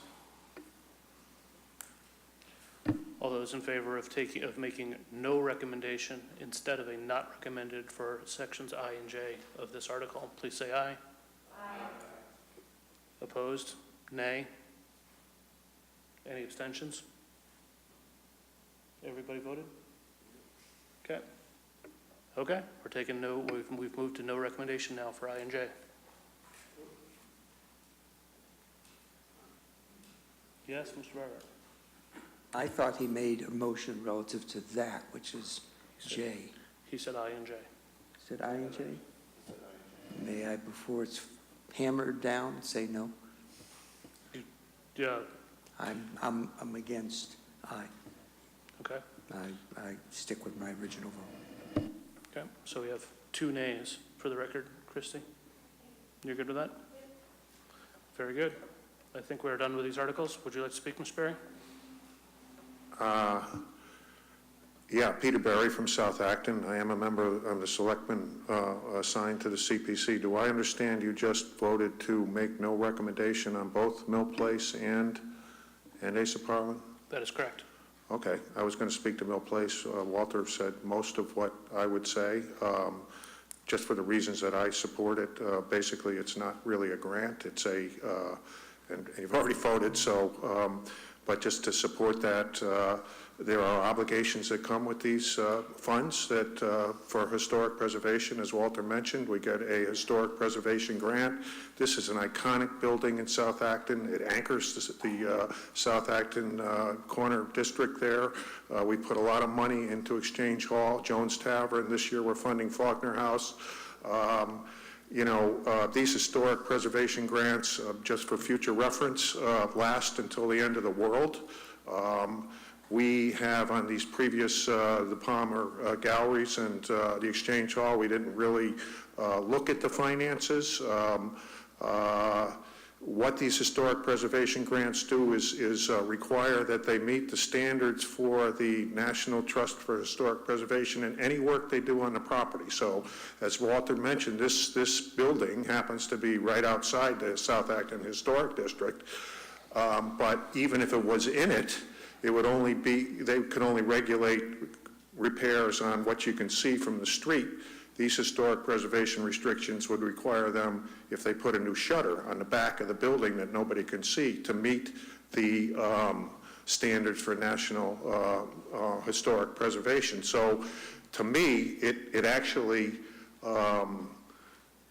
All those in favor of making no recommendation instead of a not recommended for sections I and J of this article, please say aye. Aye. Opposed? Nay? Any abstentions? Everybody voted? Okay. Okay, we're taking no, we've moved to no recommendation now for I and J. Yes, Mr. Barber? I thought he made a motion relative to that, which is J. He said I and J. Said I and J? May I, before it's hammered down, say no? Yeah, I'm against aye. okay, I stick with my original vote. okay. So we have 2 nays for the record. Christie? You're good with that? Very good. I think we're done with these articles. Would you like to speak, Mr. Berry? Yeah, Peter Berry from South Acton. I am a member of the selectmen assigned to the CPC. Do I understand you just voted to make no recommendation on both Mill Place and Asa Parlin? That is correct. Okay, I was going to speak to Mill Place. Walter said most of what I would say, just for the reasons that I support it. Basically, it's not really a grant. It's a, and you've already voted, so, but just to support that, there are obligations that come with these funds that for historic preservation, as Walter mentioned, we get a historic preservation grant. This is an iconic building in South Acton. It anchors the South Acton corner district there. We put a lot of money into Exchange Hall, Jones Tavern. This year we're funding Faulkner House. You know, these historic preservation grants, just for future reference, last until the end of the world. We have on these previous, the Palmer galleries and the Exchange Hall, we didn't really look at the finances. What these historic preservation grants do is require that they meet the standards for the National Trust for Historic Preservation in any work they do on the property. So, as Walter mentioned, this building happens to be right outside the South Acton Historic District. But even if it was in it, it would only be, they could only regulate repairs on what you can see from the street. These historic preservation restrictions would require them, if they put a new shutter on the back of the building that nobody can see, to meet the standards for national historic preservation. So to me, it actually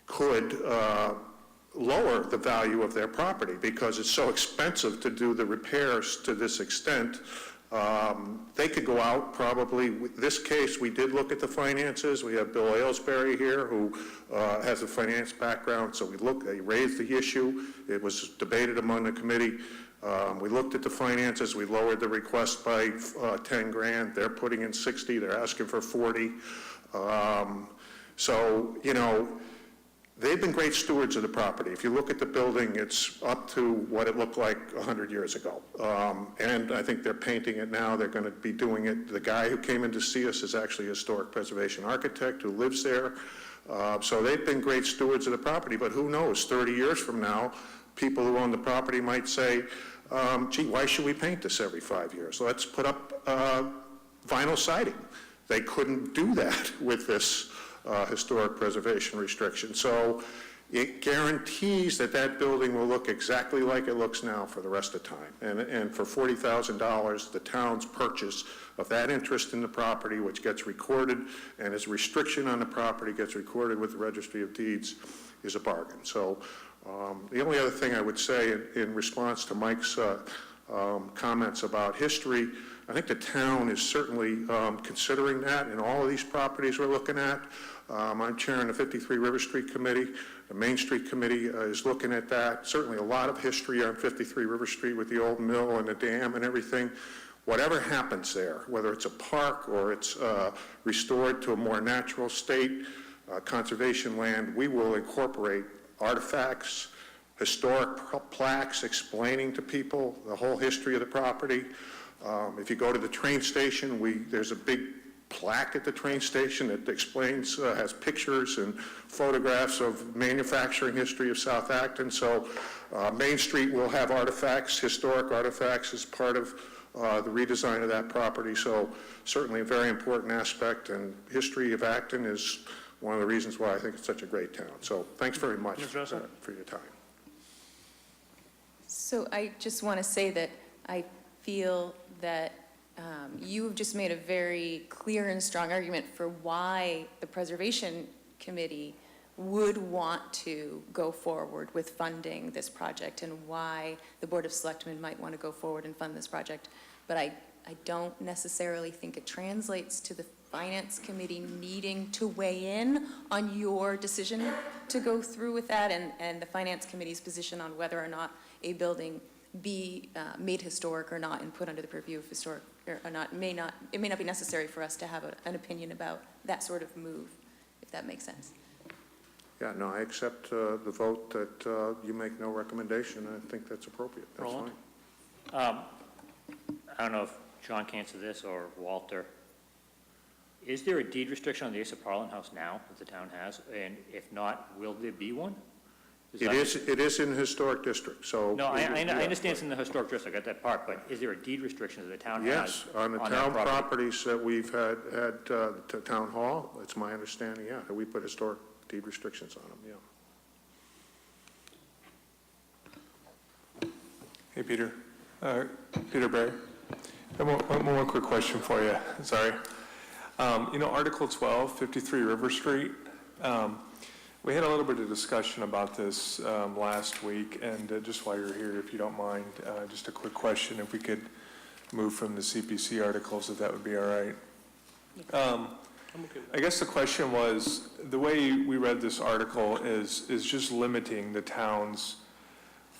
could lower the value of their property because it's so expensive to do the repairs to this extent. They could go out probably, with this case, we did look at the finances. We have Bill Aylesbury here who has a finance background, so they raised the issue. It was debated among the committee. We looked at the finances. We lowered the request by 10 grand. They're putting in 60. They're asking for 40. So, you know, they've been great stewards of the property. If you look at the building, it's up to what it looked like 100 years ago. And I think they're painting it now. They're going to be doing it. The guy who came in to see us is actually a historic preservation architect who lives there. So they've been great stewards of the property. But who knows, 30 years from now, people who own the property might say, gee, why should we paint this every 5 years? Let's put up vinyl siding. They couldn't do that with this historic preservation restriction. So it guarantees that that building will look exactly like it looks now for the rest of the time. And for $40,000, the town's purchase of that interest in the property, which gets recorded, and as a restriction on the property gets recorded with the Registry of Deeds, is a bargain. So the only other thing I would say in response to Mike's comments about history, I think the town is certainly considering that in all of these properties we're looking at. I'm chairing the 53 River Street Committee. The Main Street Committee is looking at that. Certainly a lot of history on 53 River Street with the old mill and the dam and everything. Whatever happens there, whether it's a park or it's restored to a more natural state, conservation land, we will incorporate artifacts, historic plaques explaining to people the whole history of the property. If you go to the train station, there's a big plaque at the train station that explains, has pictures and photographs of manufacturing history of South Acton. So Main Street will have artifacts, historic artifacts, as part of the redesign of that property. So certainly a very important aspect, and history of Acton is one of the reasons why I think it's such a great town. So thanks very much for your time. So I just want to say that I feel that you have just made a very clear and strong argument for why the Preservation Committee would want to go forward with funding this project, and why the Board of Selectmen might want to go forward and fund this project. But I don't necessarily think it translates to the Finance Committee needing to weigh in on your decision to go through with that, and the Finance Committee's position on whether or not a building be made historic or not and put under the purview of historic or not. It may not be necessary for us to have an opinion about that sort of move, if that makes sense. Yeah, no, I accept the vote that you make no recommendation. I think that's appropriate. That's Roland? fine. I don't know if John can answer this, or Walter. Is there a deed restriction on the Asa Parlin House now that the town has? And if not, will there be one? It is in the historic district, so. No, I understand it's in the historic district, I got that part, but is there a deed restriction that the town has? Yes, on the that town property? properties that we've had to town hall, it's my understanding, yeah, that we put historic deed restrictions on them, yeah. Hey, Peter. Peter Barry. I have one quick question for you. Sorry. Article 12, 53 River Street, we had a little bit of discussion about this last week, and just while you're here, if you don't mind, just a quick question, if we could move from the CPC articles, if that would be all right. I guess the question was, the way we read this article is just limiting the town's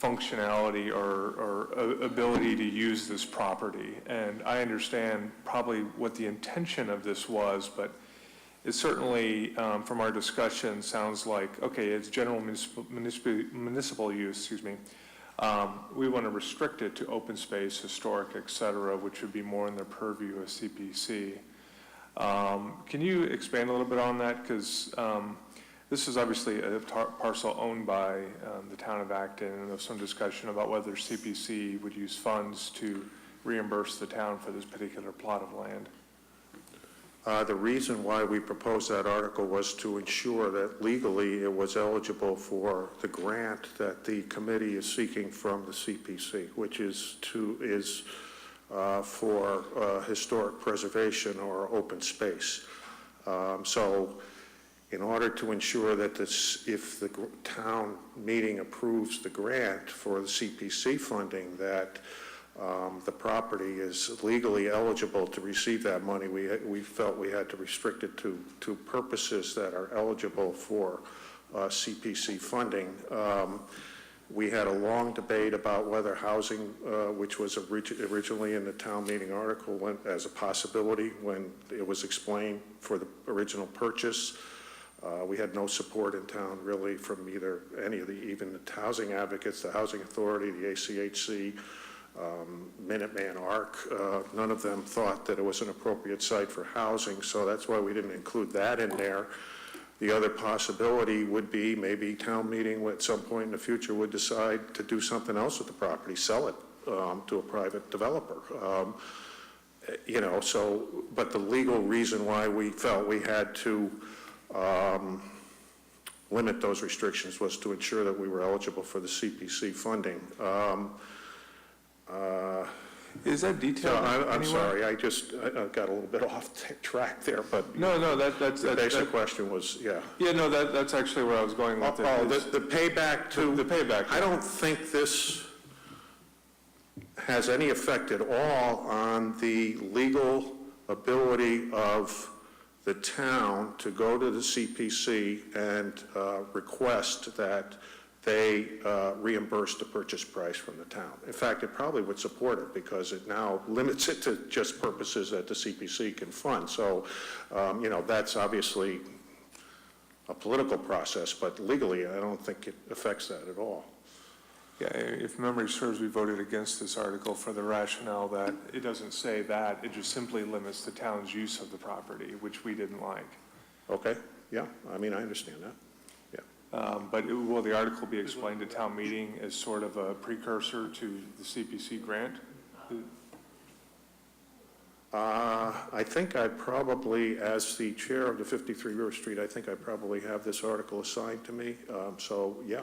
functionality or ability to use this property. And I understand probably what the intention of this was, but it certainly, from our discussion, sounds like, okay, it's general municipal use, we want to restrict it to open space, historic, et cetera, which would be more in the purview of CPC. Can you expand a little bit on that? Because this is obviously a parcel owned by the town of Acton, and there's some discussion about whether CPC would use funds to reimburse the town for this particular plot of land. The reason why we proposed that article was to ensure that legally it was eligible for the grant that the committee is seeking from the CPC, which is for historic preservation or open space. So in order to ensure that if the town meeting approves the grant for the CPC funding, that the property is legally eligible to receive that money, we felt we had to restrict it to purposes that are eligible for CPC funding. We had a long debate about whether housing, which was originally in the town meeting article, went as a possibility when it was explained for the original purchase. We had no support in town really from any of even the housing advocates, the Housing Authority, the ACHC, Minuteman ARC. None of them thought that it was an appropriate site for housing, so that's why we didn't include that in there. The other possibility would be maybe town meeting at some point in the future would decide to do something else with the property, sell it to a private developer. But the legal reason why we felt we had to limit those restrictions was to ensure that we were eligible for the CPC funding. Is that detailed? I'm sorry, I got a little bit off track there, but no, that's the basic question was, yeah. Yeah, no, that's actually where I was going with it. The payback to the payback. I don't think this has any effect at all on the legal ability of the town to go to the CPC and request that they reimburse the purchase price from the town. In fact, it probably would support it because it now limits it to just purposes that the CPC can fund. So, that's obviously a political process, but legally, I don't think it affects that at all. Yeah, if memory serves, we voted against this article for the rationale that it doesn't say that, it just simply limits the town's use of the property, which we didn't like. Okay, yeah, I mean, I understand that. But will the article be explained at town meeting as sort of a precursor to the CPC grant? I think I probably, as the chair of the 53 River Street, I think I probably have this article assigned to me. So, yeah.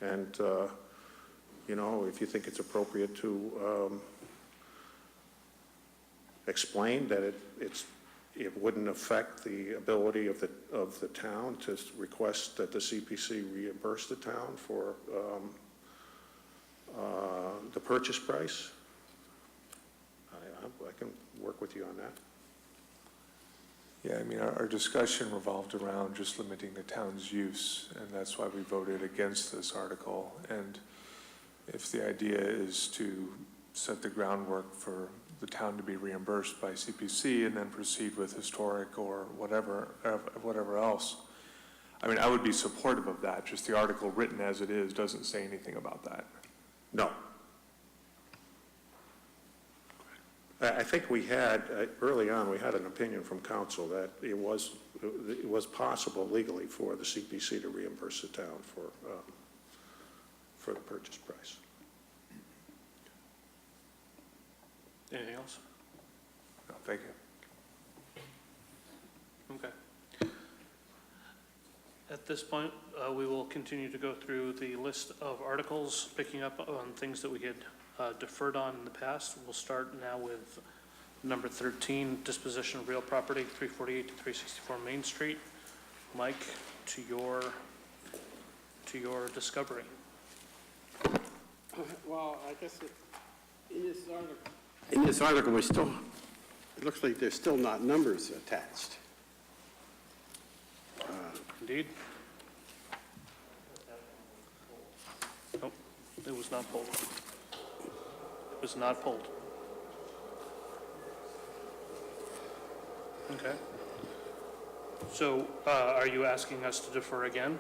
And, if you think it's appropriate to explain that it wouldn't affect the ability of the town to request that the CPC reimburse the town for the purchase price, I can work with you on that. Yeah, I mean, our discussion revolved around just limiting the town's use, and that's why we voted against this article. And if the idea is to set the groundwork for the town to be reimbursed by CPC and then proceed with historic or whatever else, I mean, I would be supportive of that. Just the article written as it is doesn't say anything about that. No. I think we had, early on, we had an opinion from council that it was possible legally for the CPC to reimburse the town for the purchase price. Anything else? No, thank you. Okay. At this point, we will continue to go through the list of articles, picking up on things that we had deferred on in the past. We'll start now with number 13, disposition of real property, 348 to 364 Main Street. Mike, to your discovery. Well, I guess in this article, it looks like there's still not numbers attached. Indeed. Nope, it was not pulled. It was not pulled. Okay. So, are you asking us to defer again?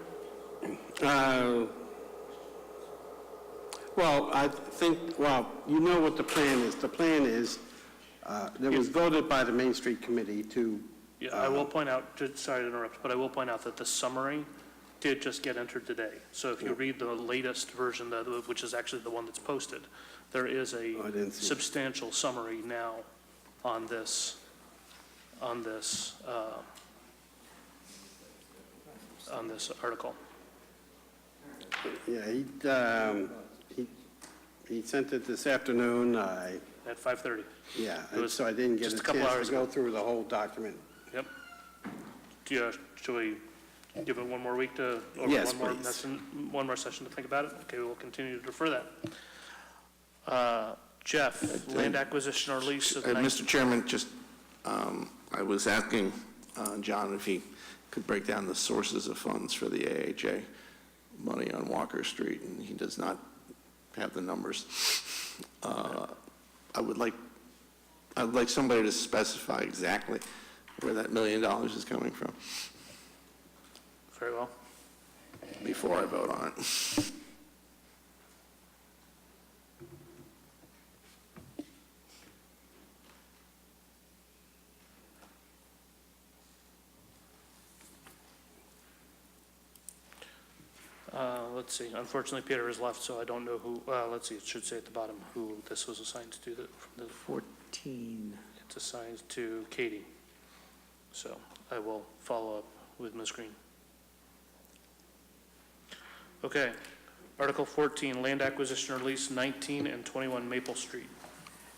Well, I think, you know what the plan is. The plan is, that was voted by the Main Street Committee to... Yeah, I will point out, sorry to interrupt, but I will point out that the summary did just get entered today. So if you read the latest version, which is actually the one that's posted, there is a substantial summary now on this article. Yeah, he sent it this afternoon. At 5:30. Yeah, It was so I didn't get just a a couple chance hours to go ago. through the whole document. Yep. Should we give it one more week to, or Yes, one please. one more session to think about it? Okay, we'll continue to defer that. Jeff, land acquisition or lease of Mr. Chairman, just, I was asking John if he could break down the sources of funds for the AHA money on Walker Street, and he does not have the numbers. I'd like somebody to specify exactly where that $1 million is coming from Very well. before I vote on it. Let's see, unfortunately, Peter has left, so I don't know who, let's see, it should say at the bottom who this was assigned to do the 14. It's assigned to Katie. So I will follow up with Ms. Green. Okay, Article 14, land acquisition or lease 19 and 21 Maple Street.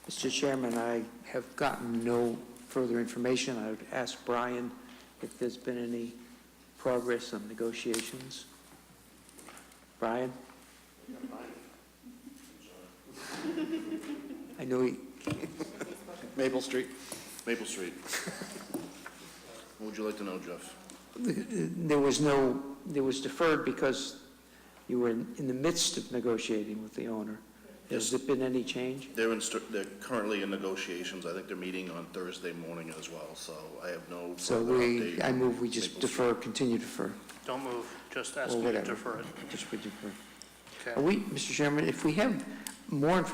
Mr. Chairman, I have gotten no further information. I would ask Brian if there's been any progress on negotiations. Brian? I know he... Maple Street. Maple Street. What would you like to know, Jeff? There was deferred because you were in the midst of negotiating with the owner. Has there been any change? They're currently in negotiations. I think they're meeting on Thursday morning as well, so I have no So further update. I move we just Maple Street. defer, continue to defer. Don't move, just ask Or me to whatever. defer it. Just we defer. Okay. Are we, Mr. Chairman, if we have more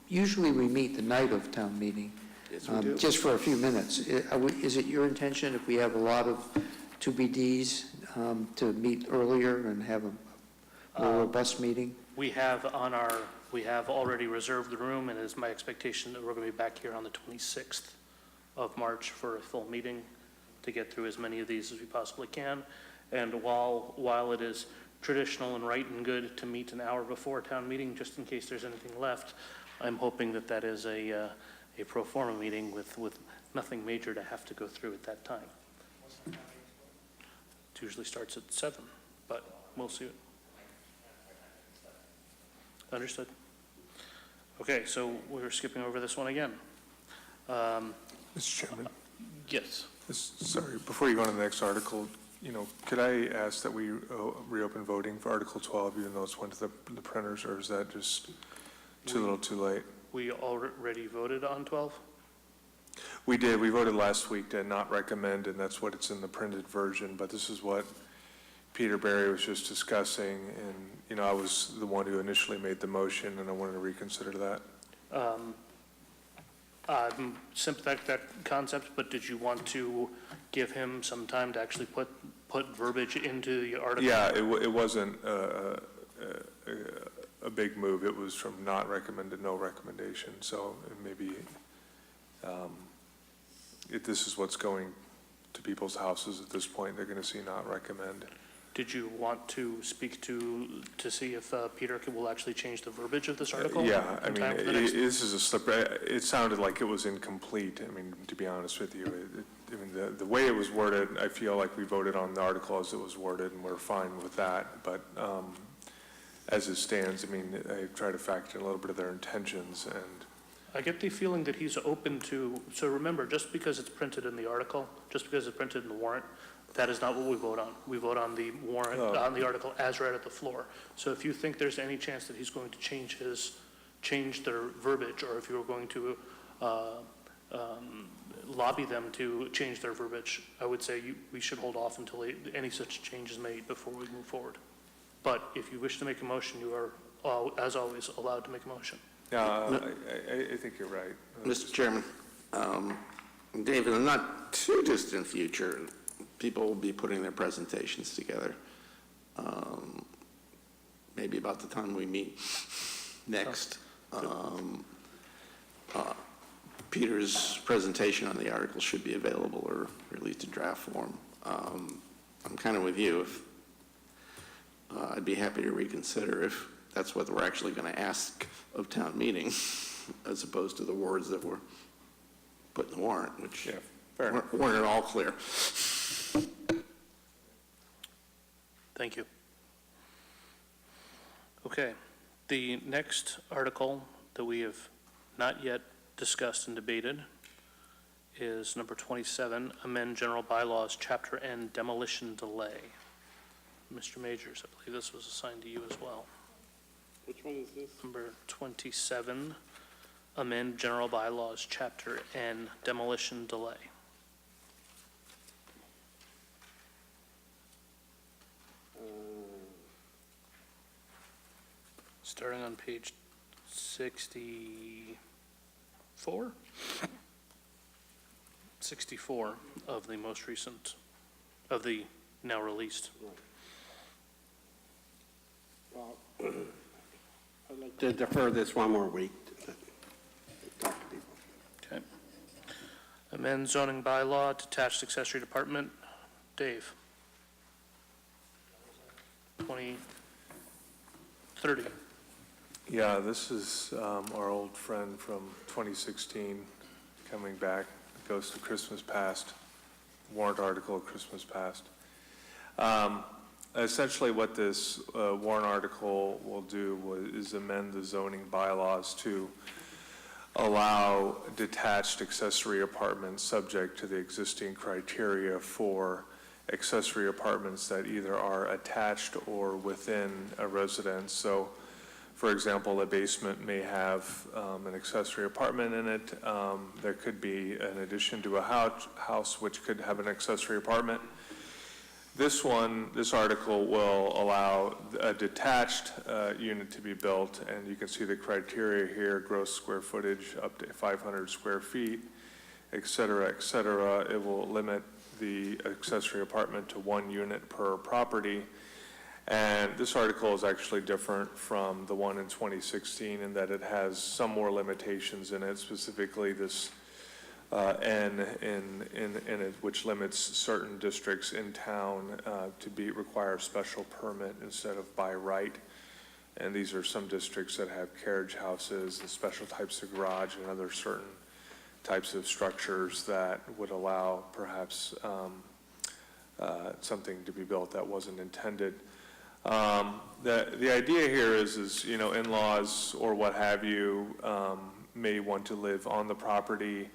usually we meet the night of town meeting. Yes, we do. Just for a few minutes. Is it your intention, if we have a lot of 2BDs, to meet earlier and have a more robust meeting? We have already reserved the room, and it is my expectation that we're going to be back here on the 26th of March for a full meeting to get through as many of these as we possibly can. And while it is traditional and right and good to meet an hour before town meeting, just in case there's anything left, I'm hoping that that is a pro forma meeting with nothing major to have to go through at that time. It usually starts at 7, but we'll see. Understood. Okay, so we're skipping over this one again. Mr. Chairman, Yes. sorry, before you go on to the next article, could I ask that we reopen voting for Article 12, even though it's went to the printers, or is that just too little too late? We already voted on 12? We did. We voted last week to not recommend, and that's what it's in the printed version, but this is what Peter Barry was just discussing, and, I was the one who initially made the motion, and I wanted to reconsider that. I'm sympathetic to that concept, but did you want to give him some time to actually put verbiage into the article? Yeah, it wasn't a big move. It was from not recommend to no recommendation, so maybe if this is what's going to people's houses at this point, they're going to see not recommend. Did you want to speak to see if Peter will actually change the verbiage of this article? Yeah, I in mean, time for the next- this is a slip. It sounded like it was incomplete. I mean, to be honest with you, the way it was worded, I feel like we voted on the article as it was worded, and we're fine with that. But as it stands, I mean, I try to factor in a little bit of their intentions, and I get the feeling that he's open to, so remember, just because it's printed in the article, just because it's printed in the warrant, that is not what we vote on. We vote on the warrant, on the article as read at the floor. So if you think there's any chance that he's going to change their verbiage, or if you're going to lobby them to change their verbiage, I would say we should hold off until any such change is made before we move forward. But if you wish to make a motion, you are, as always, allowed to make a motion. yeah, I think you're right. Mr. Chairman, David, in the not too distant future, people will be putting their presentations together. Maybe about the time we meet next. Peter's presentation on the article should be available, or at least in draft form. I'm kind of with you. I'd be happy to reconsider if that's what we're actually going to ask of town meeting, as opposed to the words that were put in the warrant, which weren't at all clear. Thank you. Okay, the next article that we have not yet discussed and debated is number 27, amend general bylaws, chapter N, demolition delay. Mr. Majors, I believe this was assigned to you as well. Which one is this? Number 27, amend general bylaws, chapter N, demolition delay. Starting on page 64? 64 of the most recent, of the now released. Well, I'd like to defer this one more week. Talk to people. Okay. Amend zoning bylaw, detached accessory apartment. Dave. 2030. Yeah, this is our old friend from 2016 coming back. It goes to Christmas past, warrant article of Christmas past. Essentially what this warrant article will do is amend the zoning bylaws to allow detached accessory apartments subject to the existing criteria for accessory apartments that either are attached or within a residence. So, for example, a basement may have an accessory apartment in it. There could be an addition to a house which could have an accessory apartment. This article will allow a detached unit to be built, and you can see the criteria here: gross square footage up to 500 square feet, et cetera, et cetera. It will limit the accessory apartment to 1 unit per property. And this article is actually different from the one in 2016 in that it has some more limitations in it, specifically this N in it, which limits certain districts in town to require a special permit instead of by right. And these are some districts that have carriage houses and special types of garage and other certain types of structures that would allow perhaps something to be built that wasn't intended. The idea here is in-laws or what have you may want to live on the property.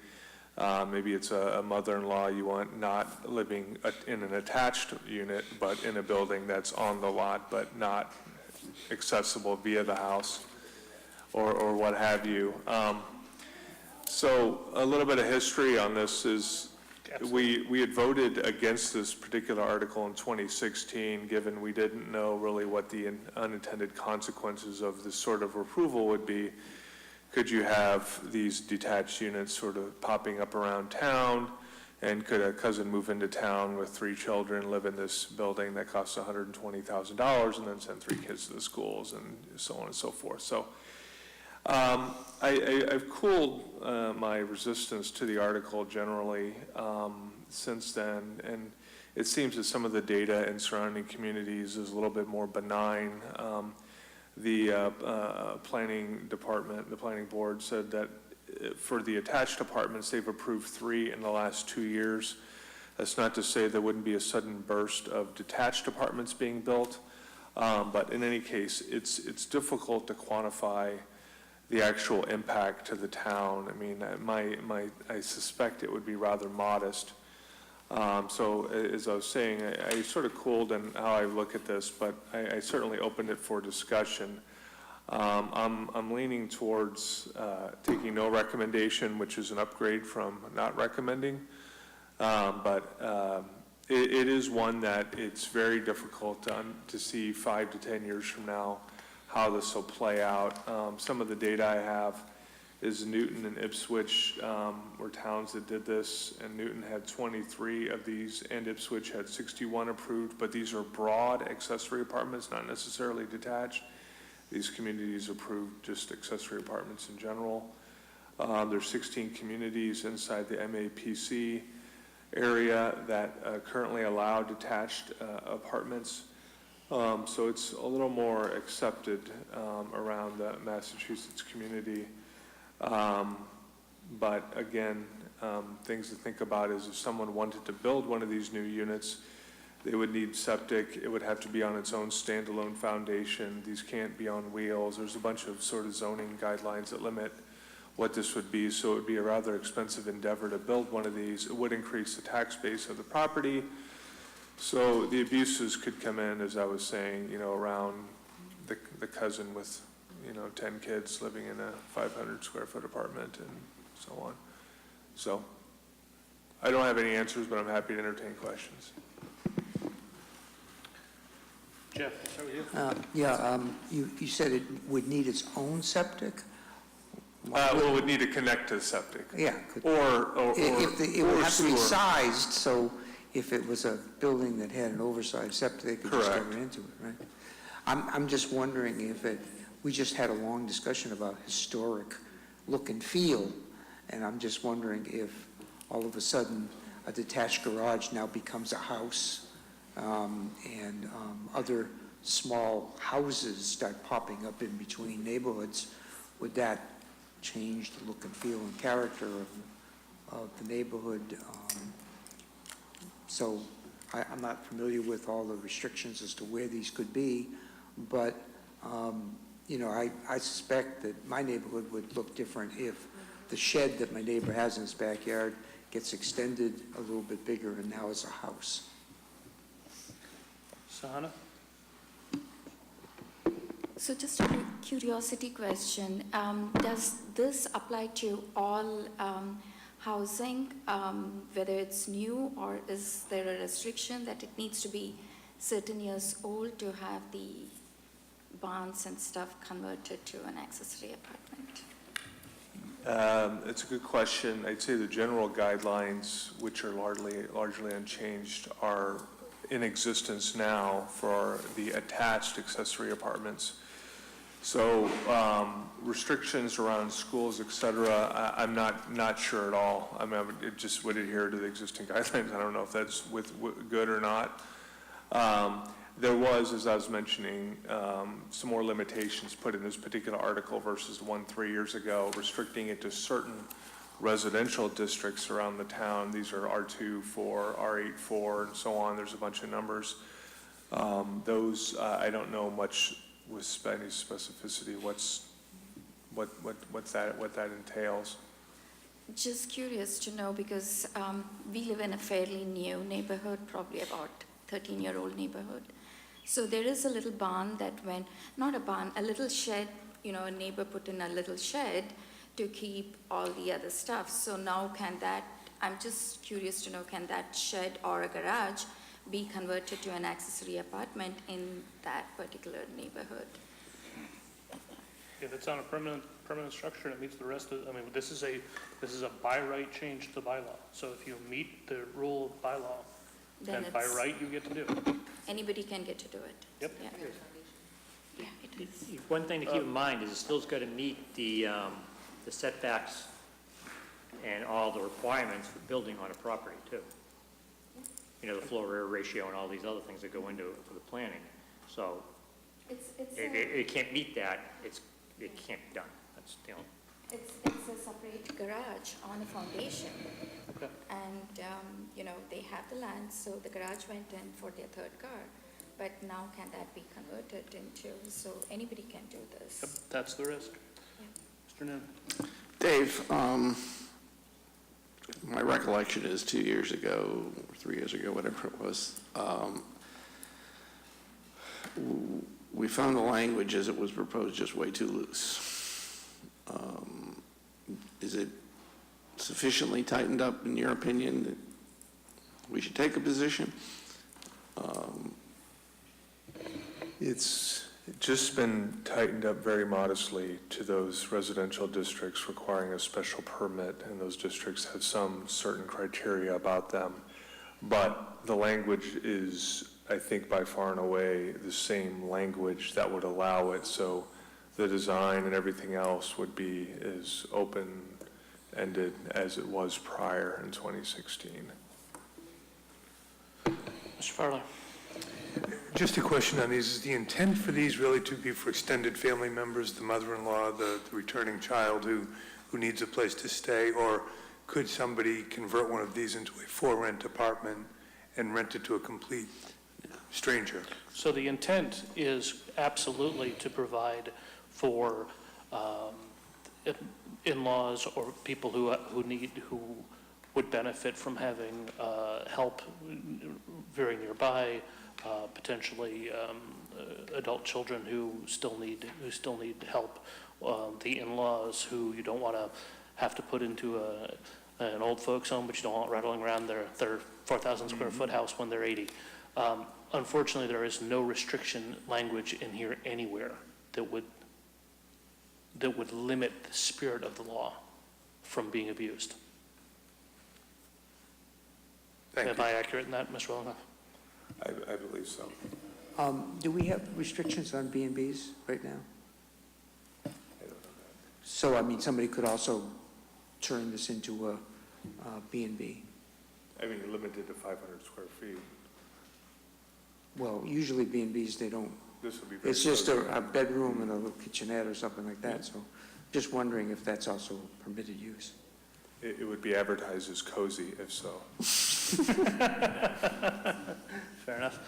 Maybe it's a mother-in-law you want not living in an attached unit, but in a building that's on the lot, but not accessible via the house or what have you. So a little bit of history on this is we had voted against this particular article in 2016, given we didn't know really what the unintended consequences of this sort of approval would be. Could you have these detached units sort of popping up around town? And could a cousin move into town with 3 children, live in this building that costs $120,000 and then send 3 kids to the schools and so on and so forth? So I've cooled my resistance to the article generally since then, and it seems that some of the data in surrounding communities is a little bit more benign. The planning department, the planning board said that for the attached apartments, they've approved 3 in the last 2 years. That's not to say there wouldn't be a sudden burst of detached apartments being built, but in any case, it's difficult to quantify the actual impact to the town. I mean, I suspect it would be rather modest. So as I was saying, I sort of cooled in how I look at this, but I certainly opened it for discussion. I'm leaning towards taking no recommendation, which is an upgrade from not recommending. But it is one that it's very difficult to see 5 to 10 years from now how this will play out. Some of the data I have is Newton and Ipswich were towns that did this, and Newton had 23 of these, and Ipswich had 61 approved, but these are broad accessory apartments, not necessarily detached. These communities approved just accessory apartments in general. There's 16 communities inside the MAPC area that currently allow detached apartments. So it's a little more accepted around the Massachusetts community. But again, things to think about is if someone wanted to build one of these new units, they would need septic. It would have to be on its own standalone foundation. These can't be on wheels. There's a bunch of sort of zoning guidelines that limit what this would be. So it would be a rather expensive endeavor to build one of these. It would increase the tax base of the property. So the abuses could come in, as I was saying, around the cousin with 10 kids living in a 500 square foot apartment and so on. So I don't have any answers, but I'm happy to entertain questions. Jeff, start with you. You said it would need its own septic? Well, it would need to connect to the septic. Yeah. Or it would have to be sewer. sized, so if it was a building that had an oversized septic, they could just Correct. go into it, right? I'm just wondering if we just had a long discussion about historic look and feel, and I'm just wondering if all of a sudden a detached garage now becomes a house, and other small houses start popping up in between neighborhoods. Would that change the look and feel and character of the neighborhood? So I'm not familiar with all the restrictions as to where these could be, but I suspect that my neighborhood would look different if the shed that my neighbor has in his backyard gets extended a little bit bigger, and now it's a house. Sahana? So just a curiosity question. Does this apply to all housing, whether it's new, or is there a restriction that it needs to be certain years old to have the barns and stuff converted to an accessory apartment? It's a good question. I'd say the general guidelines, which are largely unchanged, are in existence now for the attached accessory apartments. So restrictions around schools, et cetera, I'm not sure at all. I mean, it just would adhere to the existing guidelines. I don't know if that's good or not. There was, as I was mentioning, some more limitations put in this particular article versus the one 3 years ago, restricting it to certain residential districts around the town. These are R2, 4, R8, 4, and so on. There's a bunch of numbers. Those, I don't know much with any specificity what that entails. Just curious to know, because we live in a fairly new neighborhood, probably about 13-year-old neighborhood. So there is a little barn that went, not a barn, a little shed, you know, a neighbor put in a little shed to keep all the other stuff. So now I'm just curious to know, can that shed or a garage be converted to an accessory apartment in that particular neighborhood? If it's on a permanent structure and it meets the rest of, I mean, this is a by right change to the bylaw. So if you meet the rule of bylaw, then by right you get to do it. Anybody can get to do it. Yep. Yeah, yeah, it is. One thing to keep in mind is it still's got to meet the setbacks and all the requirements for building on a property too. You know, the floor area ratio and all these other things that go into it for the planning. So it can't meet that, it can't be done. That's, you know. It's a separate garage on a foundation. Okay. And, you know, they have the land, so the garage went in for their third car. But now can that be converted into, so anybody can do this? Yep, that's the risk. Yeah. Mr. Noon. Dave, my recollection is 2 years ago, or 3 years ago, whatever it was, we found the language as it was proposed just way too loose. Is it sufficiently tightened up, in your opinion, that we should take a position? It's just been tightened up very modestly to those residential districts requiring a special permit, and those districts have some certain criteria about them. But the language is, I think, by far and away the same language that would allow it, so the design and everything else would be as open-ended as it was prior in 2016. Mr. Farley. Just a question on these. Is the intent for these really to be for extended family members, the mother-in-law, the returning child who needs a place to stay, or could somebody convert one of these into a for-rent apartment and rent it to a complete stranger? So the intent is absolutely to provide for in-laws or people who would benefit from having help very nearby, potentially adult children who still need help, the in-laws who you don't want to have to put into an old folks home, but you don't want rattling around their 4,000 square foot house when they're 80. Unfortunately, there is no restriction language in here anywhere that would limit the spirit of the law from being abused. Am I accurate in that, Mr. Willenhoff? I believe so. Do we have restrictions on B&Bs right now? I don't know that. So, I mean, somebody could also turn this into a B&B. I mean, you're limited to 500 square feet. Well, usually B&Bs, they don't. This would be very It's just close. a bedroom and a little kitchenette or something like that, so just wondering if that's also permitted use. It would be advertised as cozy, if so. Fair enough.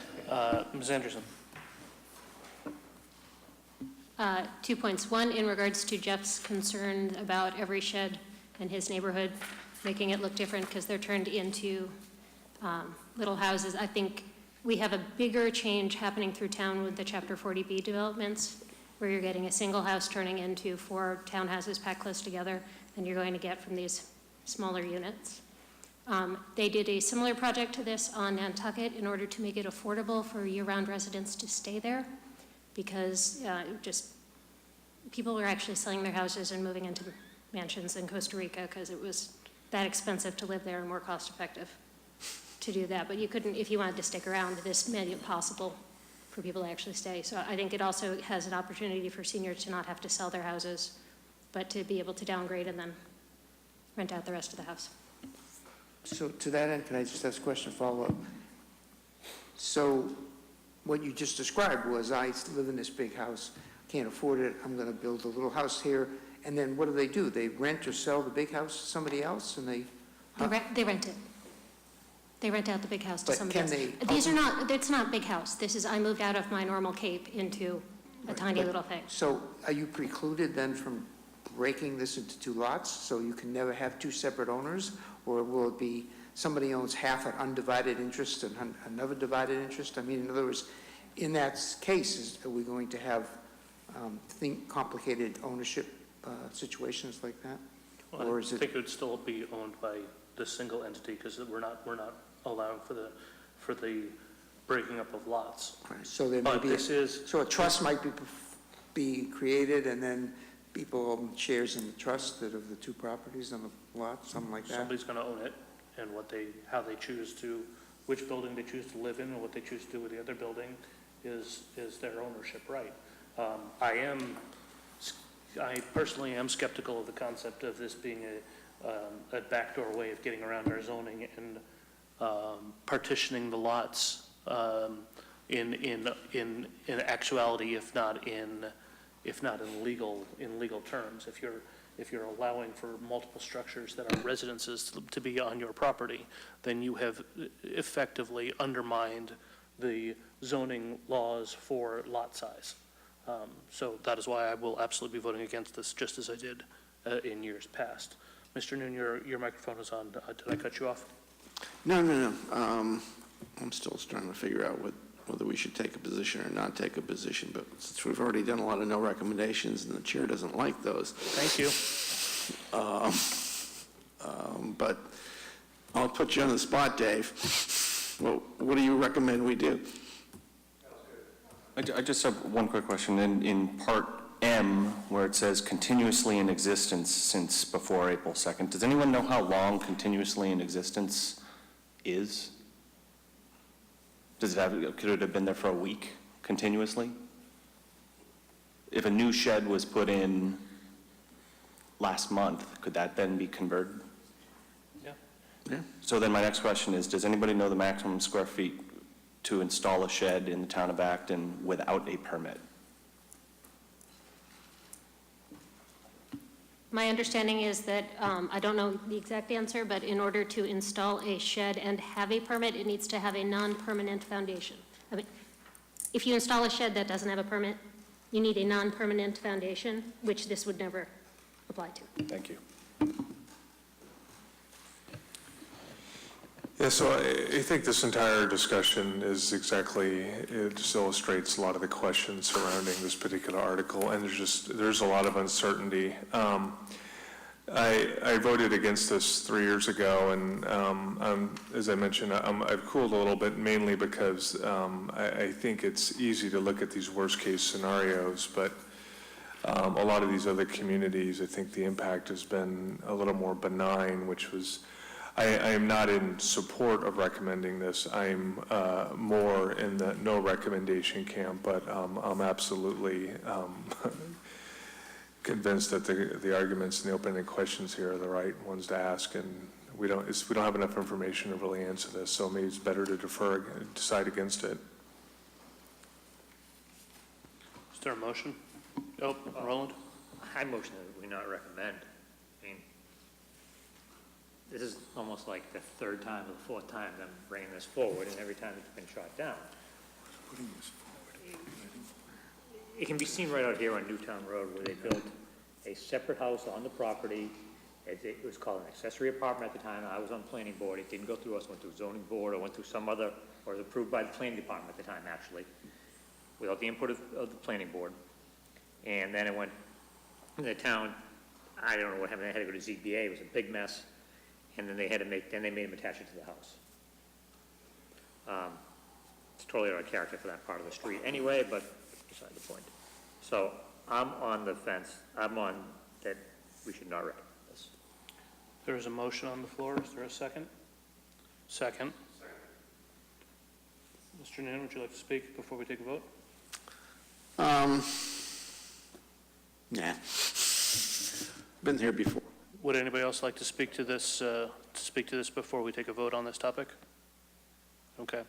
Ms. Anderson. 2 points. One, in regards to Jeff's concern about every shed and his neighborhood, making it look different because they're turned into little houses. I think we have a bigger change happening through town with the Chapter 40B developments, where you're getting a single house turning into 4 townhouses packed close together than you're going to get from these smaller units. They did a similar project to this on Nantucket in order to make it affordable for year-round residents to stay there, because people were actually selling their houses and moving into mansions in Costa Rica because it was that expensive to live there and more cost-effective to do that. But you couldn't, if you wanted to stick around, this made it possible for people to actually stay. So I think it also has an opportunity for seniors to not have to sell their houses, but to be able to downgrade and then rent out the rest of the house. So to that end, can I just ask a question, follow-up? So what you just described was, I live in this big house, can't afford it, I'm going to build a little house here, and then what do? They rent or sell the big house to somebody else, and they... They rent it. They rent out the big house to But somebody else. can they- These are not, it's not big house. This is, I moved out of my normal Cape into a tiny little thing. So are you precluded then from breaking this into 2 lots, so you can never have 2 separate owners? Or will it be somebody owns half an undivided interest and another divided interest? I mean, in other words, in that case, are we going to have complicated ownership situations like that? Well, Or I is it? think it would still be owned by the single entity, because we're not allowing for the breaking up of lots. So there may But be, this is, so a trust might be created, and then people own shares in the trust that of the 2 properties on the lot, something like that? somebody's going to own it, and how they choose to, which building they choose to live in, and what they choose to do with the other building is their ownership right. I personally am skeptical of the concept of this being a backdoor way of getting around our zoning and partitioning the lots in actuality, if not in legal terms. If you're allowing for multiple structures that are residences to be on your property, then you have effectively undermined the zoning laws for lot size. So that is why I will absolutely be voting against this, just as I did in years past. Mr. Noon, your microphone is on. Did I cut you off? No. I'm still trying to figure out whether we should take a position or not take a position, but since we've already done a lot of no recommendations and the chair doesn't like those. Thank you. But I'll put you on the spot, Dave. Well, what do you recommend we do? I just have one quick question. In Part M, where it says continuously in existence since before April 2nd, does anyone know how long continuously in existence is? Could it have been there for a week continuously? If a new shed was put in last month, could that then be converted? Yeah. So then my next question is, does anybody know the maximum square feet to install a shed in the town of Acton without a permit? My understanding is that, I don't know the exact answer, but in order to install a shed and have a permit, it needs to have a non-permanent foundation. I mean, if you install a shed that doesn't have a permit, you need a non-permanent foundation, which this would never apply to. Thank you. Yeah, so I think this entire discussion is exactly, it just illustrates a lot of the questions surrounding this particular article, and there's a lot of uncertainty. I voted against this 3 years ago, and as I mentioned, I've cooled a little bit, mainly because I think it's easy to look at these worst-case scenarios, but a lot of these other communities, I think the impact has been a little more benign, which was, I am not in support of recommending this. I'm more in the no recommendation camp, but I'm absolutely convinced that the arguments and the opening questions here are the right ones to ask, and we don't have enough information to really answer this, so maybe it's better to decide against it. Is there a motion? Oh, Roland? I motion that we not recommend. I mean, this is almost like the 3rd time or the 4th time I'm bringing this forward, and every time it's been shot down. It can be seen right out here on Newtown Road, where they built a separate house on the property. It was called an accessory apartment at the time. I was on planning board. It didn't go through us, went through zoning board, or went through some other, or was approved by the planning department at the time, actually, without the input of the planning board. And then it went, the town, I don't know what happened, they had to go to ZBA. It was a big mess. And then they had to then they made them attach it to the house. It's totally out of character for that part of the street anyway, but beside the point. So I'm on the fence. I'm on that we should not recommend this. There is a motion on the floor. Is there a second? Second. Mr. Noonan, would you like to speak before we take a vote? Yeah. Been here before. Would anybody else like to speak to this before we take a vote on this topic? Okay.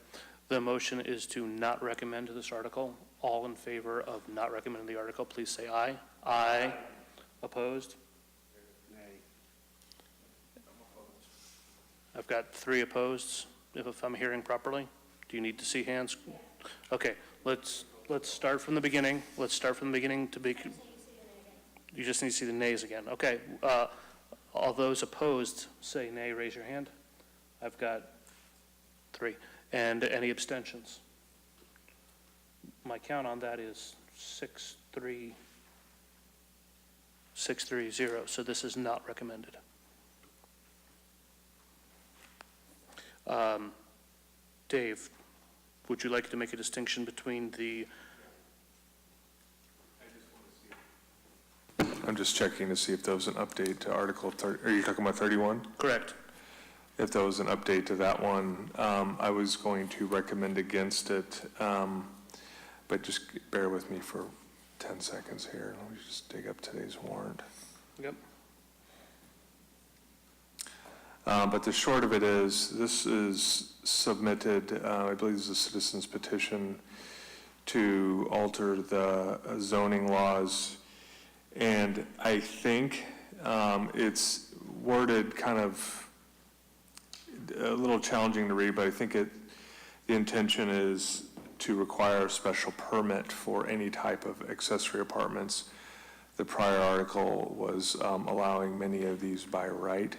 The motion is to not recommend this article. All in favor of not recommending the article, please say aye. Aye. Opposed? Nay. I've got 3 opposed, if I'm hearing properly. Do you need to see hands? Okay, let's start from the beginning. Let's start from the beginning to be. You just need to see the nays again. Okay. All those opposed, say nay, raise your hand. I've got 3. And any abstentions? My count on that is 6-3-0, so this is not recommended. Dave, would you like to make a distinction between the... I'm just checking to see if there was an update to Article 30. Are you talking about 31? Correct. If there was an update to that one, I was going to recommend against it, but just bear with me for 10 seconds here. Let me just dig up today's warrant. Yep. But the short of it is, this is submitted, I believe this is a citizen's petition to alter the zoning laws. And I think it's worded kind of a little challenging to read, but I think the intention is to require a special permit for any type of accessory apartments. The prior article was allowing many of these by right.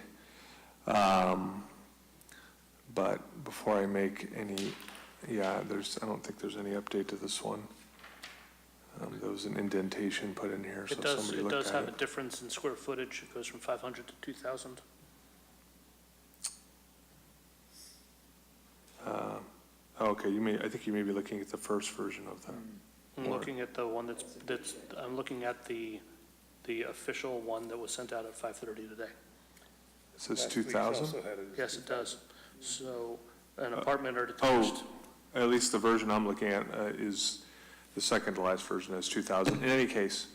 But before I make any, I don't think there's any update to this one. There was an indentation put in here, so somebody looked at it. It does have a difference in square footage. It goes from 500 to 2,000. Okay, I think you may be looking at the first version of that. I'm looking at the one I'm looking at the official one that was sent out at 5:30 today. It says 2,000? Yes, it does. So an apartment or detached. At least the version I'm looking at is the second to last version is 2,000. In any case,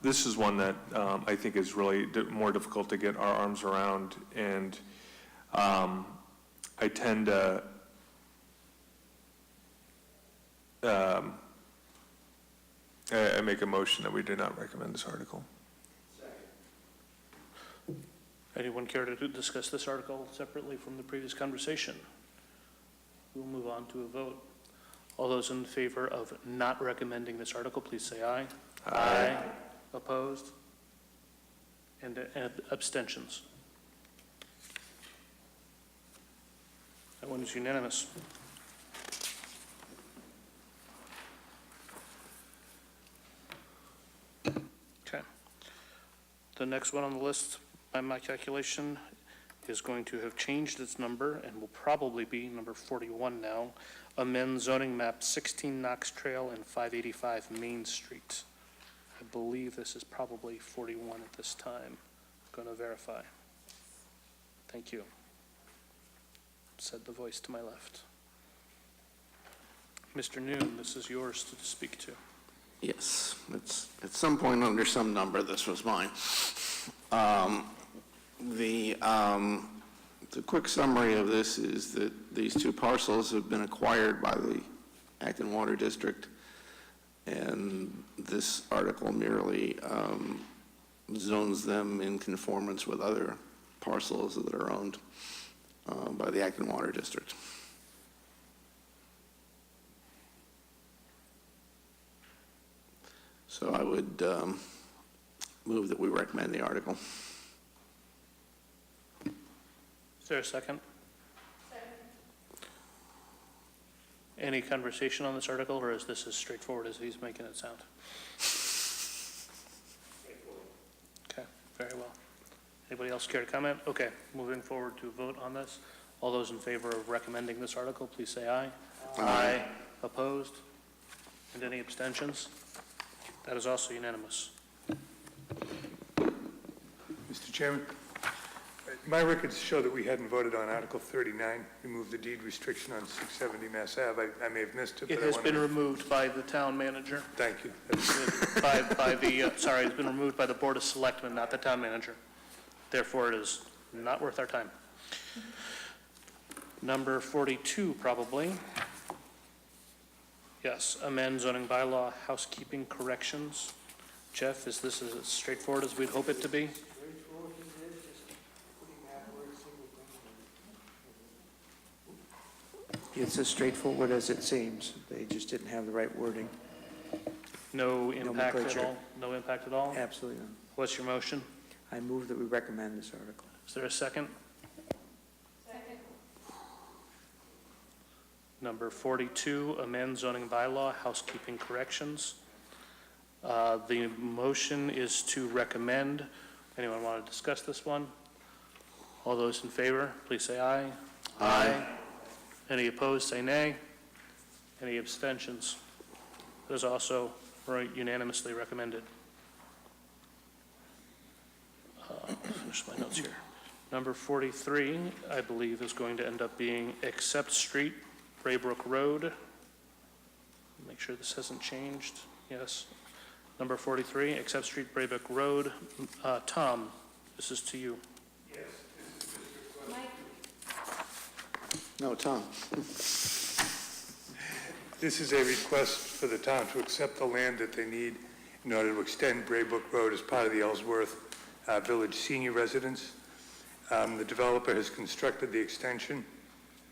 this is one that I think is really more difficult to get our arms around, and I tend to I make a motion that we do not recommend this article. Anyone care to discuss this article separately from the previous conversation? We'll move on to a vote. All those in favor of not recommending this article, please say aye. Aye. Opposed? And abstentions? That one is unanimous. Okay. The next one on the list, by my calculation, is going to have changed its number and will probably be number 41 now. Amend zoning map 16 Knox Trail and 585 Main Street. I believe this is probably 41 at this time. Going to verify. Thank you. Said the voice to my left. Mr. Noon, this is yours to speak to. Yes, it's at some point under some number, this was mine. The quick summary of this is that these 2 parcels have been acquired by the Acton Water District, and this article merely zones them in conformance with other parcels that are owned by the Acton Water District. So I would move that we recommend the article. Is there a second? Any conversation on this article, or is this as straightforward as he's making it sound? Okay, very well. Anybody else care to comment? Okay, moving forward to vote on this. All those in favor of recommending this article, please say aye. Aye. Opposed? And any abstentions? That is also unanimous. Mr. Chairman, my records show that we hadn't voted on Article 39, remove the deed restriction on 670 Mass Ave. I may have missed it, but It I has wanted been removed by the town manager. Thank you. Sorry, it's been removed by the Board of Selectmen, not the town manager. Therefore, it is not worth our time. Number 42, probably. Yes, amend zoning bylaw, housekeeping corrections. Jeff, is this as straightforward as we'd hope it to be? It's as straightforward as it seems. They just didn't have the right wording. No impact at Nomenclature. all? No impact at all? Absolutely not. What's your motion? I move that we recommend this article. Is there a second? Second. Number 42, amend zoning bylaw, housekeeping corrections. The motion is to recommend. Anyone want to discuss this one? All those in favor, please say aye. Aye. Any opposed, say nay. Any abstentions? That is also unanimously recommended. Finish my notes here. Number 43, I believe, is going to end up being accept street, Braybrook Road. Make sure this hasn't changed. Yes. Number 43, accept street, Braybrook Road. Tom, this is to you. No, Tom. This is a request for the town to accept the land that they need in order to extend Braybrook Road as part of the Ellsworth Village Senior Residence. The developer has constructed the extension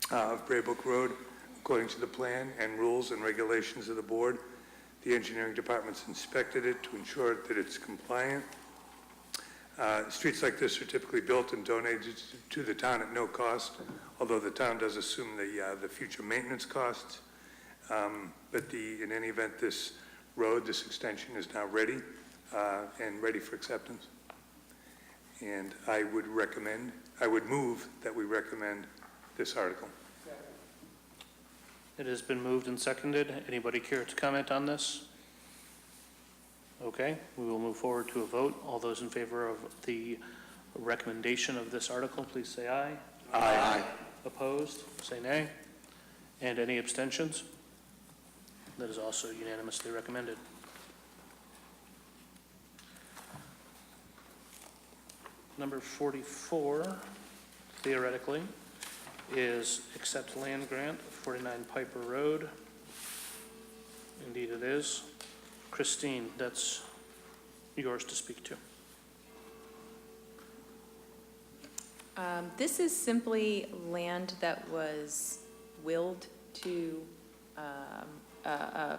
of Braybrook Road according to the plan and rules and regulations of the board. The engineering department's inspected it to ensure that it's compliant. Streets like this are typically built and donated to the town at no cost, although the town does assume the future maintenance costs. But in any event, this road, this extension is now ready and ready for acceptance. And I would move that we recommend this article. It has been moved and seconded. Anybody care to comment on this? Okay, we will move forward to a vote. All those in favor of the recommendation of this article, please say aye. Aye. Opposed, say nay. And any abstentions? That is also unanimously recommended. Number 44, theoretically, is accept land grant, 49 Piper Road. Indeed it is. Christine, that's yours to speak to. This is simply land that was willed to a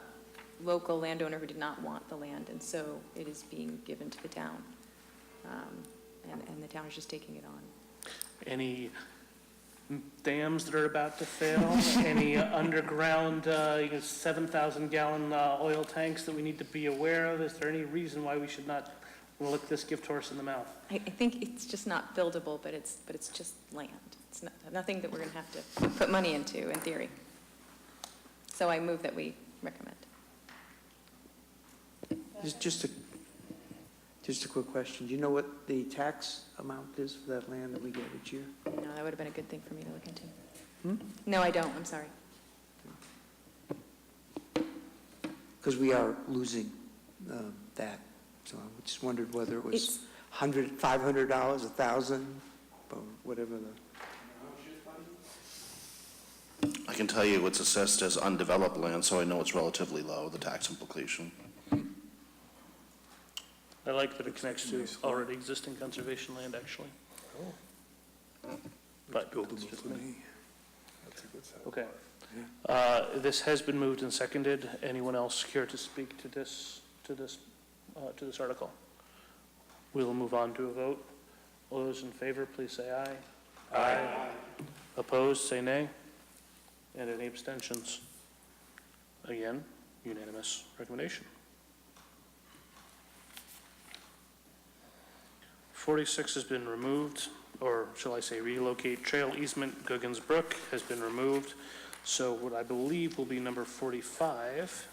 local landowner who did not want the land, and so it is being given to the town. And the town is just taking it on. Any dams that are about to fail? Any underground 7,000-gallon oil tanks that we need to be aware of? Is there any reason why we should not look this gift horse in the mouth? I think it's just not buildable, but it's just land. It's nothing that we're going to have to put money into, in theory. So I move that we recommend. Just a quick question. Do you know what the tax amount is for that land that we get each year? No, that would have been a good thing for me to look into. No, I don't. I'm sorry. Because we are losing that. So I just wondered whether it was $500, $1,000, or whatever the... I can tell you it's assessed as undeveloped land, so I know it's relatively low, the tax implication. I like that it connects to already existing conservation land, actually. But it's just me. Okay. This has been moved and seconded. Anyone else care to speak to this article? We will move on to a vote. All those in favor, please say aye. Aye. Opposed, say nay. And any abstentions? Again, unanimous recommendation. 46 has been removed, or shall I say relocate trail easement Goggins Brook has been removed. So what I believe will be number 45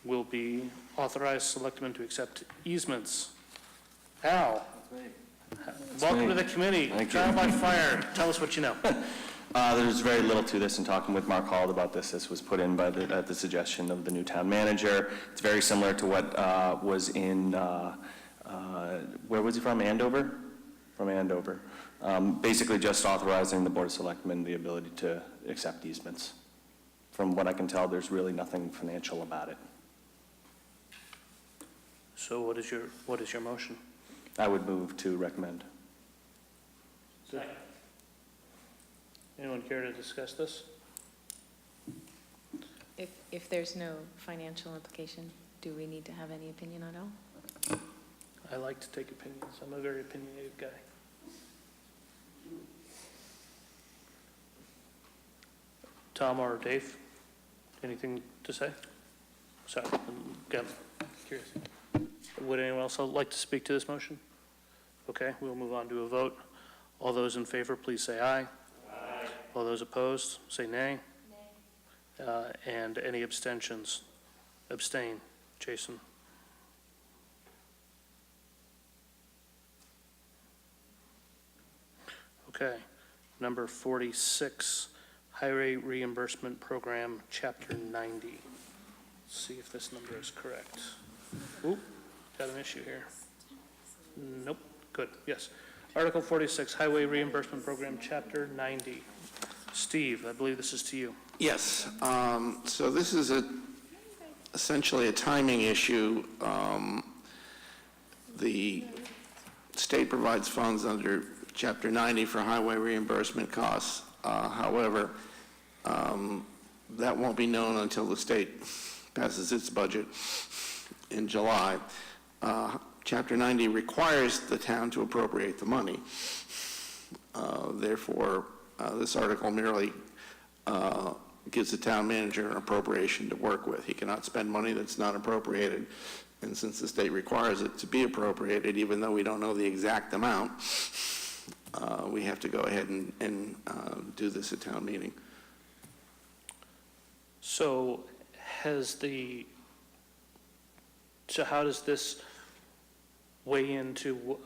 will be authorize selectmen to accept easements. Al, welcome to the committee. Trial by fire. Tell us what you know. There's very little to this. In talking with Mark Hall about this, this was put in by at the suggestion of the new town manager. It's very similar to what was in, where was he from, Andover? From Andover. Basically just authorizing the Board of Selectmen the ability to accept easements. From what I can tell, there's really nothing financial about it. So what is your motion? I would move to recommend. Second. Anyone care to discuss this? If there's no financial implication, do we need to have any opinion on it? I like to take opinions. I'm a very opinionated guy. Tom or Dave, anything to say? Sorry, I'm curious. Would anyone else like to speak to this motion? Okay, we'll move on to a vote. All those in favor, please say aye. Aye. All those opposed, say nay. Nay. And any abstentions? Abstain. Jason? Okay. Number 46, Highway Reimbursement Program, Chapter 90. Let's see if this number is correct. Oop, got an issue here. Nope, good, yes. Article 46, Highway Reimbursement Program, Chapter 90. Steve, I believe this is to you. Yes, so this is essentially a timing issue. The state provides funds under Chapter 90 for highway reimbursement costs. However, that won't be known until the state passes its budget in July. Chapter 90 requires the town to appropriate the money. Therefore, this article merely gives the town manager an appropriation to work with. He cannot spend money that's not appropriated. And since the state requires it to be appropriated, even though we don't know the exact amount, we have to go ahead and do this at town meeting. So how does this weigh into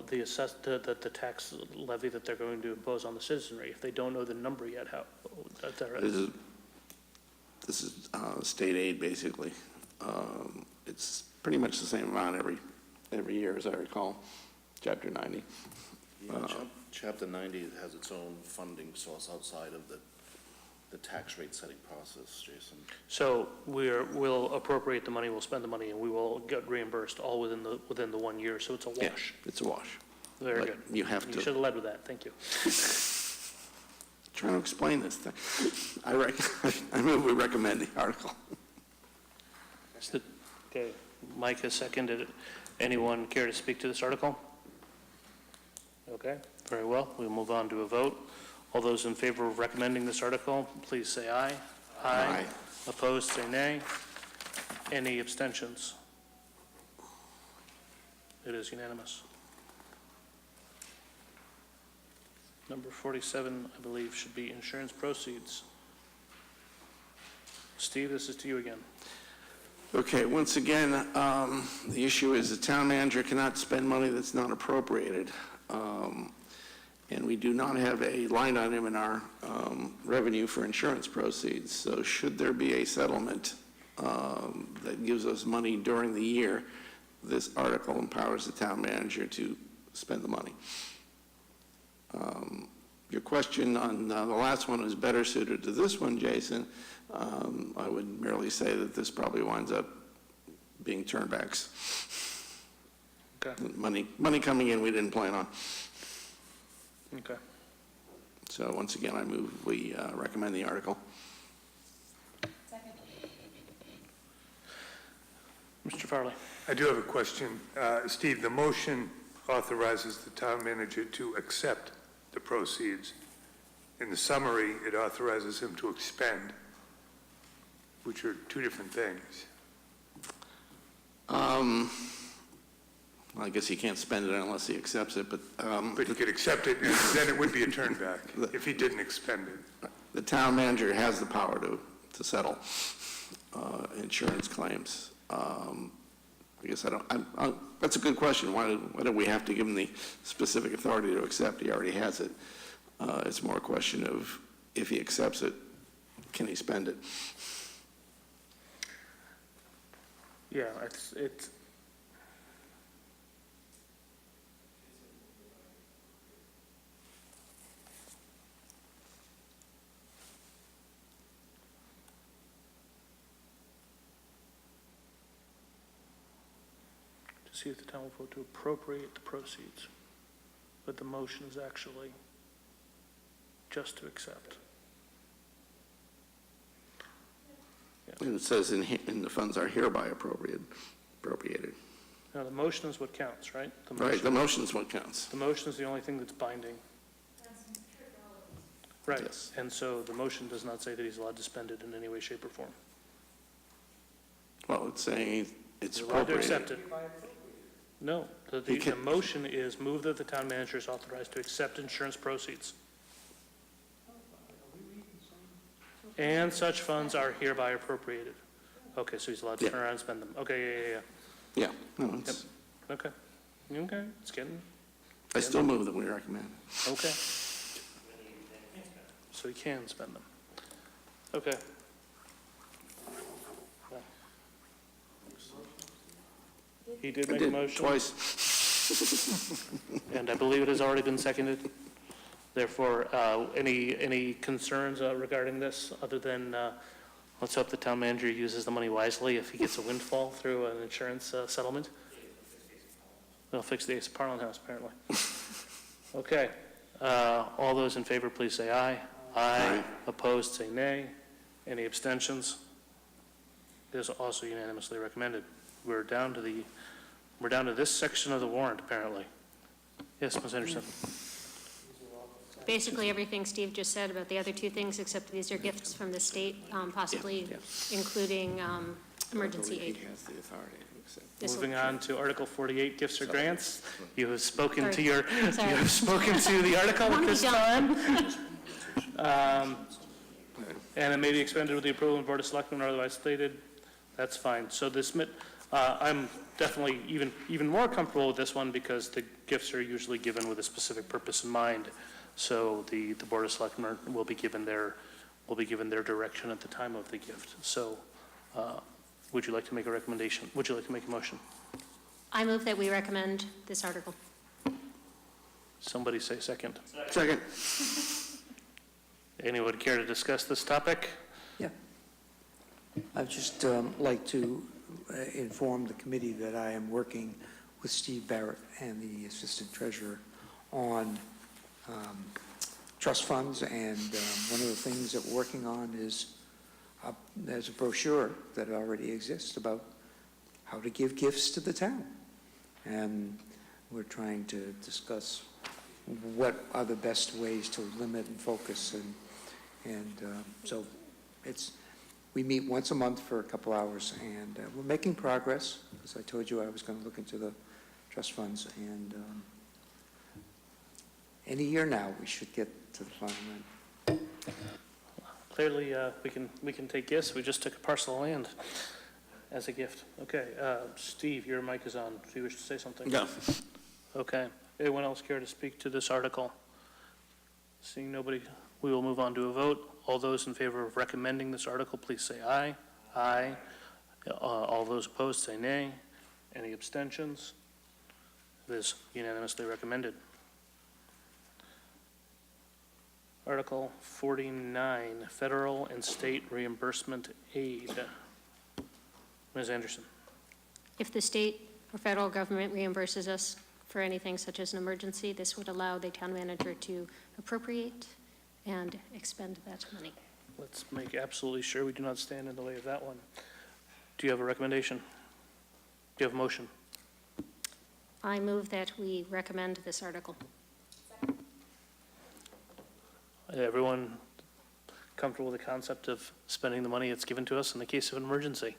the tax levy that they're going to impose on the citizenry? If they don't know the number yet, how? This is state aid, basically. It's pretty much the same amount every year, as I recall, Chapter 90. Yeah, Chapter 90 has its own funding source outside of the tax rate setting process, Jason. So we'll appropriate the money, we'll spend the money, and we will get reimbursed all within the 1 year, so it's a wash. Yeah, it's a wash. Very But good. you have to. You should have led with that, thank you. Trying to explain this thing. I move we recommend the article. Okay, Mike has seconded it. Anyone care to speak to this article? Okay, very well. We'll move on to a vote. All those in favor of recommending this article, please say aye. Aye. Opposed, say nay. Any abstentions? It is unanimous. Number 47, I believe, should be insurance proceeds. Steve, this is to you again. Okay, once again, the issue is the town manager cannot spend money that's not appropriated. And we do not have a line item in our revenue for insurance proceeds. So should there be a settlement that gives us money during the year, this article empowers the town manager to spend the money. Your question on the last one is better suited to this one, Jason. I would merely say that this probably winds up being turnbacks. Okay. Money coming in we didn't plan on. Okay. So once again, I move we recommend the article. Second. Mr. Farley. I do have a question. Steve, the motion authorizes the town manager to accept the proceeds. In the summary, it authorizes him to expend, which are two different things. Well, I guess he can't spend it unless he accepts it, but. But he could accept it, and then it would be a turn back if he didn't expend it. The town manager has the power to settle insurance claims. I guess that's a good question. Why do we have to give him the specific authority to accept? He already has it. It's more a question of if he accepts it, can he spend it? Yeah, it's to see if the town will vote to appropriate the proceeds, but the motion is actually just to accept. And it says in the funds are hereby appropriated. Now, the motion is what counts, right? Right, the motion is what counts. The motion is the only thing that's binding. Right, Yes. and so the motion does not say that he's allowed to spend it in any way, shape, or form. Well, it's saying it's He's allowed to appropriated. accept it. No, the motion is move that the town manager is authorized to accept insurance proceeds. And such funds are hereby appropriated. Okay, so he's allowed to Yeah. turn around and spend them. Okay, yeah. Yeah, no, it's, Okay, it's getting, I still move that we recommend. okay. So he can spend them. Okay. He did I make a did motion. twice. And I believe it has already been seconded. Therefore, any concerns regarding this, other than, let's hope the town manager uses the money wisely if he gets a windfall through an insurance settlement? They'll fix the Ace of Parliament House, apparently. Okay. All those in favor, please say aye. Aye. Opposed, say nay. Any abstentions? It is also unanimously recommended. We're down to this section of the warrant, apparently. Yes, Ms. Anderson? Basically, everything Steve just said about the other two things, except these are gifts from the state, possibly including emergency aid. He has the authority to accept. This will- Moving on to Article 48, gifts or grants. You have spoken to Sorry. you Sorry. have spoken to the article at Wanna be this done. time. And it may be expended with the approval of the Board of Selectmen or otherwise stated. That's fine. So I'm definitely even more comfortable with this one because the gifts are usually given with a specific purpose in mind. So the Board of Selectmen will be given their direction at the time of the gift. So would you like to make a recommendation? Would you like to make a motion? I move that we recommend this article. Somebody say second. Second. Anyone care to discuss this topic? Yeah. I'd just like to inform the committee that I am working with Steve Barrett and the Assistant Treasurer on trust funds, and one of the things that we're working on is there's a brochure that already exists about how to give gifts to the town. And we're trying to discuss what are the best ways to limit and focus, and so we meet once a month for a couple hours, and we're making progress. As I told you, I was going to look into the trust funds, and any year now, we should get to the final end. Clearly, we can take gifts. We just took a parcel of land as a gift. Okay, Steve, your mic is on. Do you wish to say something? Yeah. Okay. Anyone else care to speak to this article? Seeing nobody, we will move on to a vote. All those in favor of recommending this article, please say aye. Aye. All those opposed, say nay. Any abstentions? It is unanimously recommended. Article 49, Federal and State Reimbursement Aid. Ms. Anderson. If the state or federal government reimburses us for anything such as an emergency, this would allow the town manager to appropriate and expend that money. Let's make absolutely sure we do not stand in the way of that one. Do you have a recommendation? Do you have a motion? I move that we recommend this article. Everyone comfortable with the concept of spending the money that's given to us in the case of an emergency?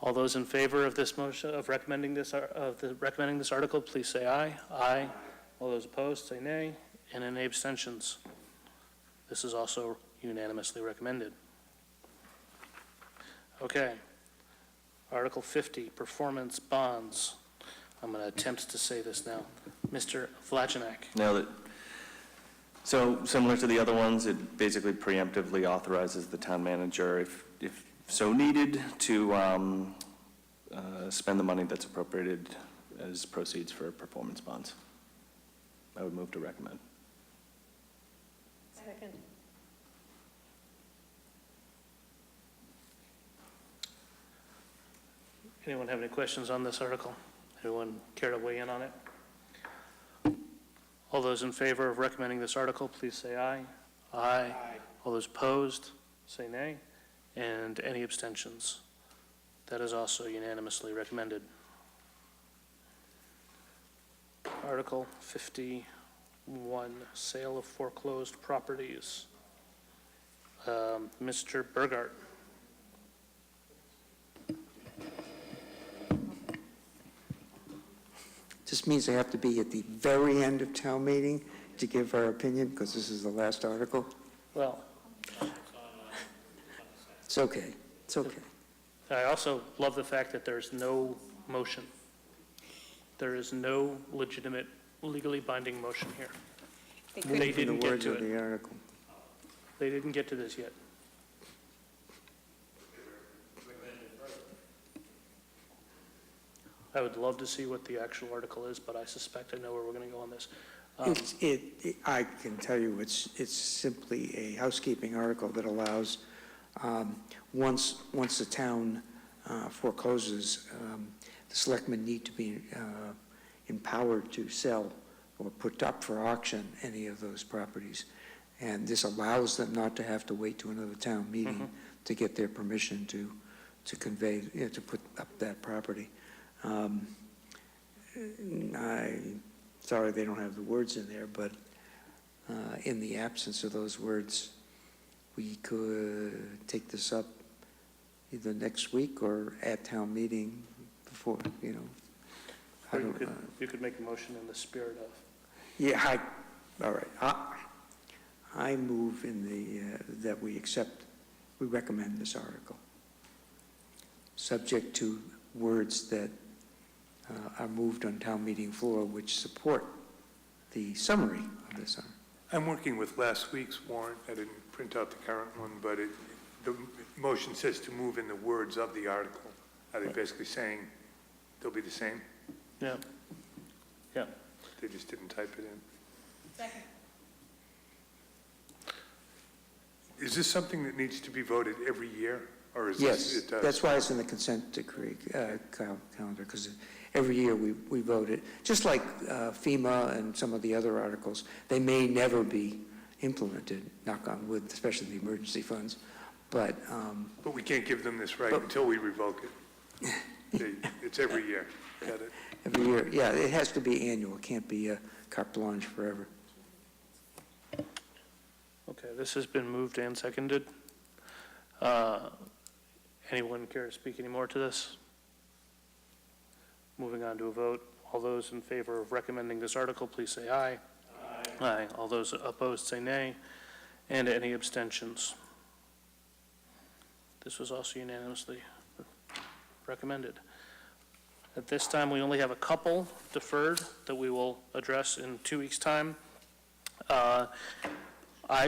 All those in favor of this motion, of recommending this article, please say aye. Aye. All those opposed, say nay. And any abstentions? This is also unanimously recommended. Okay. Article 50, performance bonds. I'm going to attempt to say this now. Mr. Vlachenko. Nailed it. So similar to the other ones, it basically preemptively authorizes the town manager, if so needed, to spend the money that's appropriated as proceeds for performance bonds. I would move to recommend. Second. Anyone have any questions on this article? Anyone care to weigh in on it? All those in favor of recommending this article, please say aye. Aye. All those opposed, say nay. And any abstentions? That is also unanimously recommended. Article 51, sale of foreclosed properties. Mr. Burgart. This means they have to be at the very end of town meeting to give our opinion, because this is the last article? Well, It's okay, it's okay. I also love the fact that there's no motion. There is no legitimate, legally binding motion here. They didn't get to The it. article. They didn't get to this yet. I would love to see what the actual article is, but I suspect I know where we're going to go on this. I can tell you, it's simply a housekeeping article that allows, once the town forecloses, the selectmen need to be empowered to sell or put up for auction any of those properties. And this allows them not to have to wait to another town meeting to get their permission to convey, to put up that property. Sorry they don't have the words in there, but in the absence of those words, we could take this up either next week or at town meeting before, Or you could make a motion in the spirit of. Yeah, all right. I move that we recommend this article, subject to words that are moved on town meeting floor which support the summary of this article. I'm working with last week's warrant. I didn't print out the current one, but the motion says to move in the words of the article. Are they basically saying they'll be the same? Yeah. Yeah. They just didn't type it in. Second. Is this something that needs to be voted every year? Or is Yes, this, it does? that's why it's in the consent decree calendar, because every year we vote it. Just like FEMA and some of the other articles, they may never be implemented, knock on wood, especially the emergency funds, but... But we can't give them this right until we revoke it. It's every year. Got it. Every year, yeah, it has to be annual, it can't be a carte blanche forever. Okay, this has been moved and seconded. Anyone care to speak any more to this? Moving on to a vote. All those in favor of recommending this article, please say aye. Aye. Aye. All those opposed, say nay. And any abstentions? This was also unanimously recommended. At this time, we only have a couple deferred that we will address in 2 weeks' time. I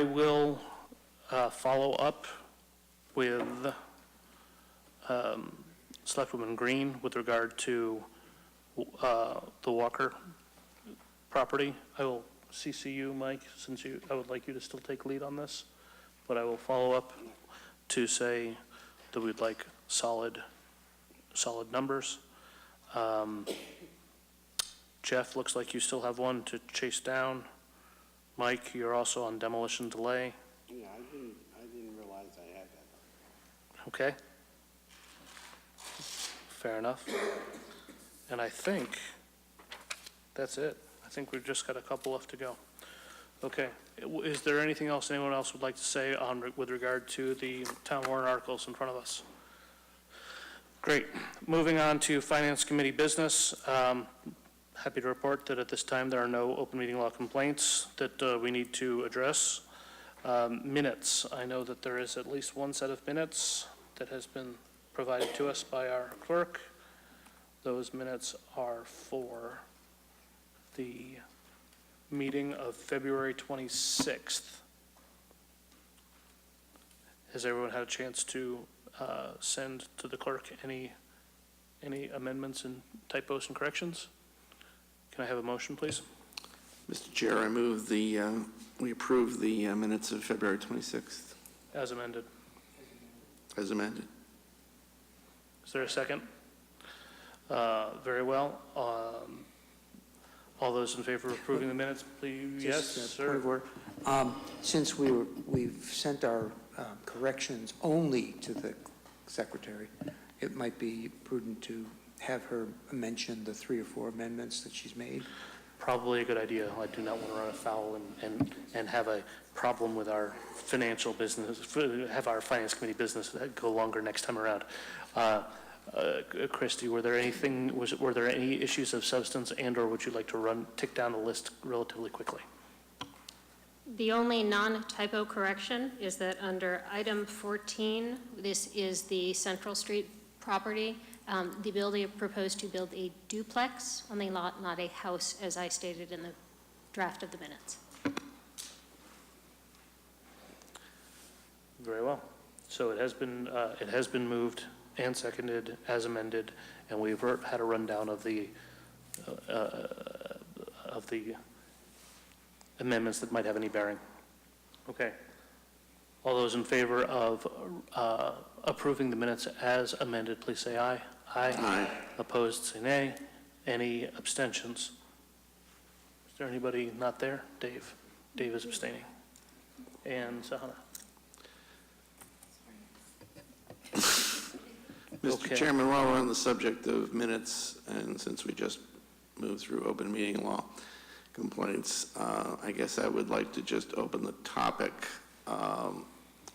will follow up with Selectwoman Green with regard to the Walker property. I will CC you, Mike, since I would like you to still take lead on this, but I will follow up to say that we'd like solid numbers. Jeff, looks like you still have one to chase down. Mike, you're also on demolition delay. Yeah, I didn't realize I had that. Okay. Fair enough. And I think that's it. I think we've just got a couple left to go. Okay. Is there anything else anyone else would like to say with regard to the town warrant articles in front of us? Great. Moving on to Finance Committee business. Happy to report that at this time there are no open meeting law complaints that we need to address. Minutes. I know that there is at least one set of minutes that has been provided to us by our clerk. Those minutes are for the meeting of February 26th. Has everyone had a chance to send to the clerk any amendments and typos and corrections? Can I have a motion, please? Mr. Chair, I move we approve the minutes of February 26th As amended. as amended. Is there a second? Very well. All those in favor of approving the minutes, please? Yes, Just a sir. point of order. Since we've sent our corrections only to the secretary, it might be prudent to have her mention the 3 or 4 amendments that she's made. Probably a good idea. I do not want to run afoul and have a problem with our financial business, have our finance committee business go longer next time around. Christie, were there any issues of substance, and/or would you like to tick down the list relatively quickly? The only non-typo correction is that under item 14, this is the Central Street property. The ability proposed to build a duplex on the lot, not a house, as I stated in the draft of the minutes. Very well. So it has been moved and seconded as amended, and we've had a rundown of the amendments that might have any bearing. Okay. All those in favor of approving the minutes as amended, please say aye. Aye. Aye. Opposed, say nay. Any abstentions? Is there anybody not there? Dave. Dave is abstaining. And Sahana. Mr. Okay. Chairman, while we're on the subject of minutes, and since we just moved through open meeting law complaints, I guess I would like to just open the topic.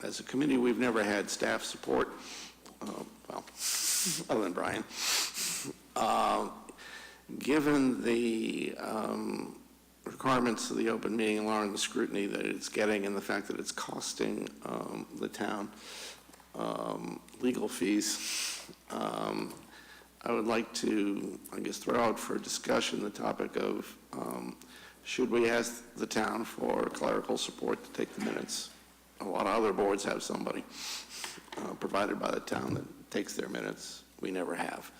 As a committee, we've never had staff support, well, other than Brian. Given the requirements of the open meeting law and the scrutiny that it's getting, and the fact that it's costing the town legal fees, I would like to, I guess, throw out for discussion the topic of should we ask the town for clerical support to take the minutes? A lot of other boards have somebody provided by the town that takes their minutes. We never have.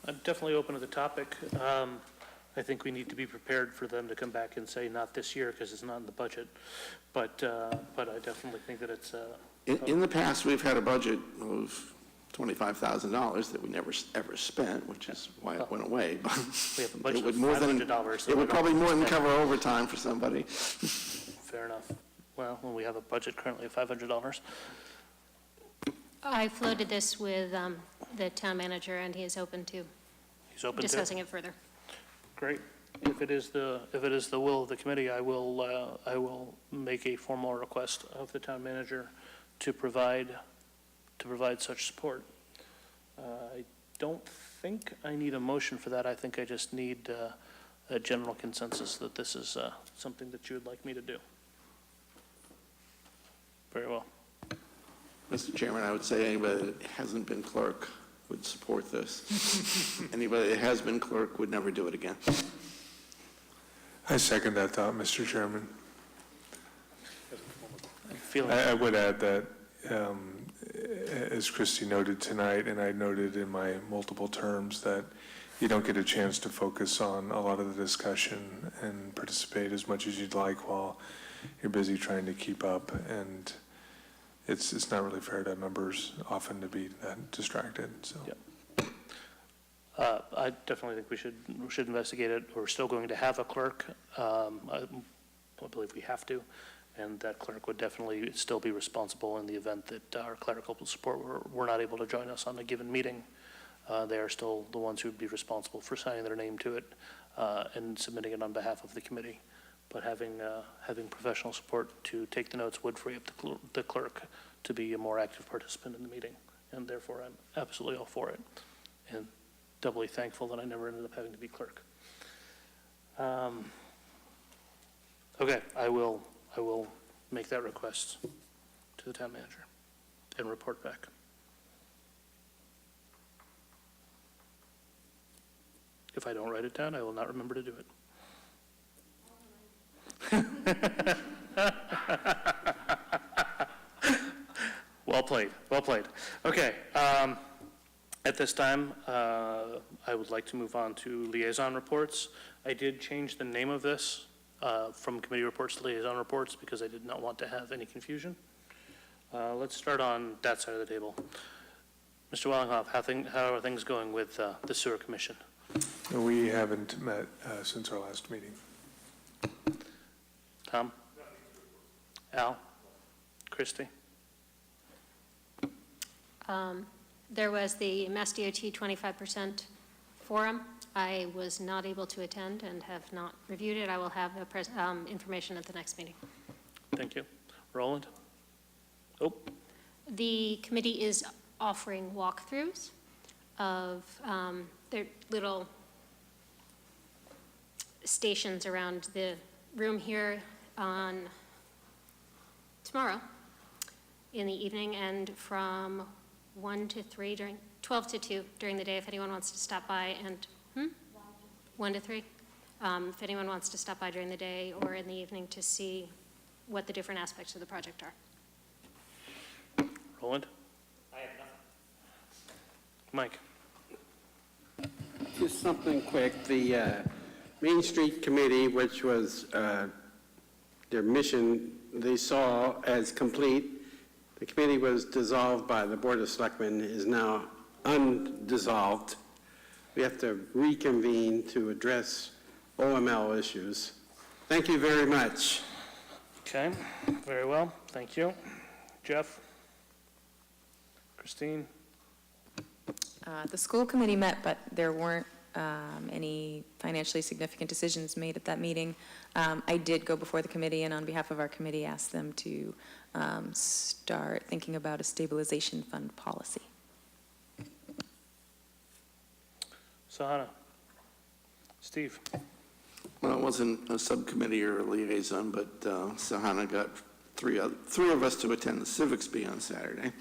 I'm definitely open to the topic. I think we need to be prepared for them to come back and say, not this year, because it's not in the budget. But I definitely think that it's... In the past, we've had a budget of $25,000 that we never ever spent, which is why it went away. But We have a budget it would of more than $500. it would probably more than cover overtime for somebody. Fair enough. Well, when we have a budget currently of $500. I floated this with the town manager, and he is open to He's open to it. discussing it further. Great. If it is the will of the committee, I will make a formal request of the town manager to provide such support. I don't think I need a motion for that. I think I just need a general consensus that this is something that you would like me to do. Very well. Mr. Chairman, I would say anybody that hasn't been clerk would support this. Anybody that has been clerk would never do it again. I second that thought, Mr. Chairman. Feeling I would add that, as Christie noted tonight, and I noted in my multiple terms, that you don't get a chance to focus on a lot of the discussion and participate as much as you'd like while you're busy trying to keep up, and it's not really fair to members often to be that distracted, so. Yep. I definitely think we should investigate it. We're still going to have a clerk. I believe we have to, and that clerk would definitely still be responsible in the event that our clerical support were not able to join us on a given meeting. They are still the ones who would be responsible for signing their name to it. and submitting it on behalf of the committee. But having professional support to take the notes would free up the clerk to be a more active participant in the meeting. And therefore, I'm absolutely all for it. And doubly thankful that I never ended up having to be clerk. Okay, I will make that request to the town manager and report back. If I don't write it down, I will not remember to do it. Well played, well played. Okay, at this time, I would like to move on to liaison reports. I did change the name of this from committee reports to liaison reports because I did not want to have any confusion. Let's start on that side of the table. Mr. Wellinghoff, how are things going with the sewer commission? We haven't met since our last meeting. Tom? Al? Christie? There was the Mass DOT 25% forum. I was not able to attend and have not reviewed it. I will have information at the next meeting. Thank you. Roland? Oh. The committee is offering walkthroughs of their little stations around the room here on tomorrow in the evening, and from 1 to 3 12 to 2 during the day, if anyone wants to stop by, and 1 to 3, if anyone wants to stop by during the day or in the evening to see what the different aspects of the project are. Roland? I have nothing. Mike? Just something quick. The Main Street Committee, which was their mission, they saw as complete. The committee was dissolved by the Board of Selectmen, is now undissolved. We have to reconvene to address OML issues. Thank you very much. Okay, very well. Thank you. Jeff? Christine? The school committee met, but there weren't any financially significant decisions made at that meeting. I did go before the committee, and on behalf of our committee, asked them to start thinking about a stabilization fund policy. Sahana? Steve? Well, it wasn't a subcommittee or a liaison, but Sahana got three of us to attend the Civics Bee on Saturday,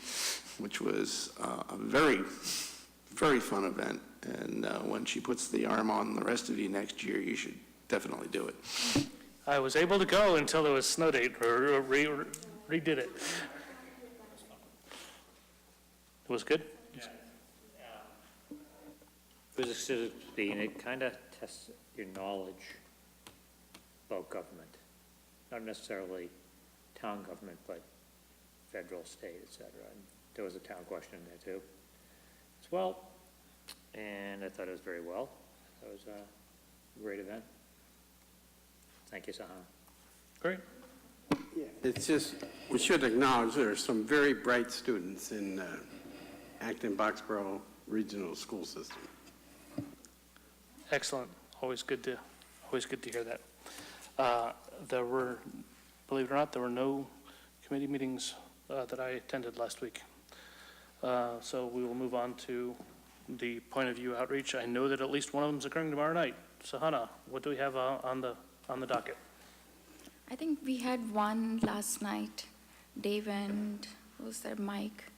which was a very, very fun event. And when she puts the arm on the rest of you next year, you should definitely do it. I was able to go until there was snow date, or redid it. It was good? It was a civics bee, and it kind of tests your knowledge about government. Not necessarily town government, but federal, state, et cetera. And there was a town question in there too, as well. And I thought it was very well. It was a great event. Thank you, Sahana. Great. It's just, we should acknowledge there are some very bright students in Acton-Boxborough Regional School System. Excellent. Always good to hear that. There were, believe it or not, there were no committee meetings that I attended last week. So we will move on to the point of view outreach. I know that at least one of them is occurring tomorrow night. Sahana, what do we have on the docket? I think we had one last night. Dave and, who was there, Mike?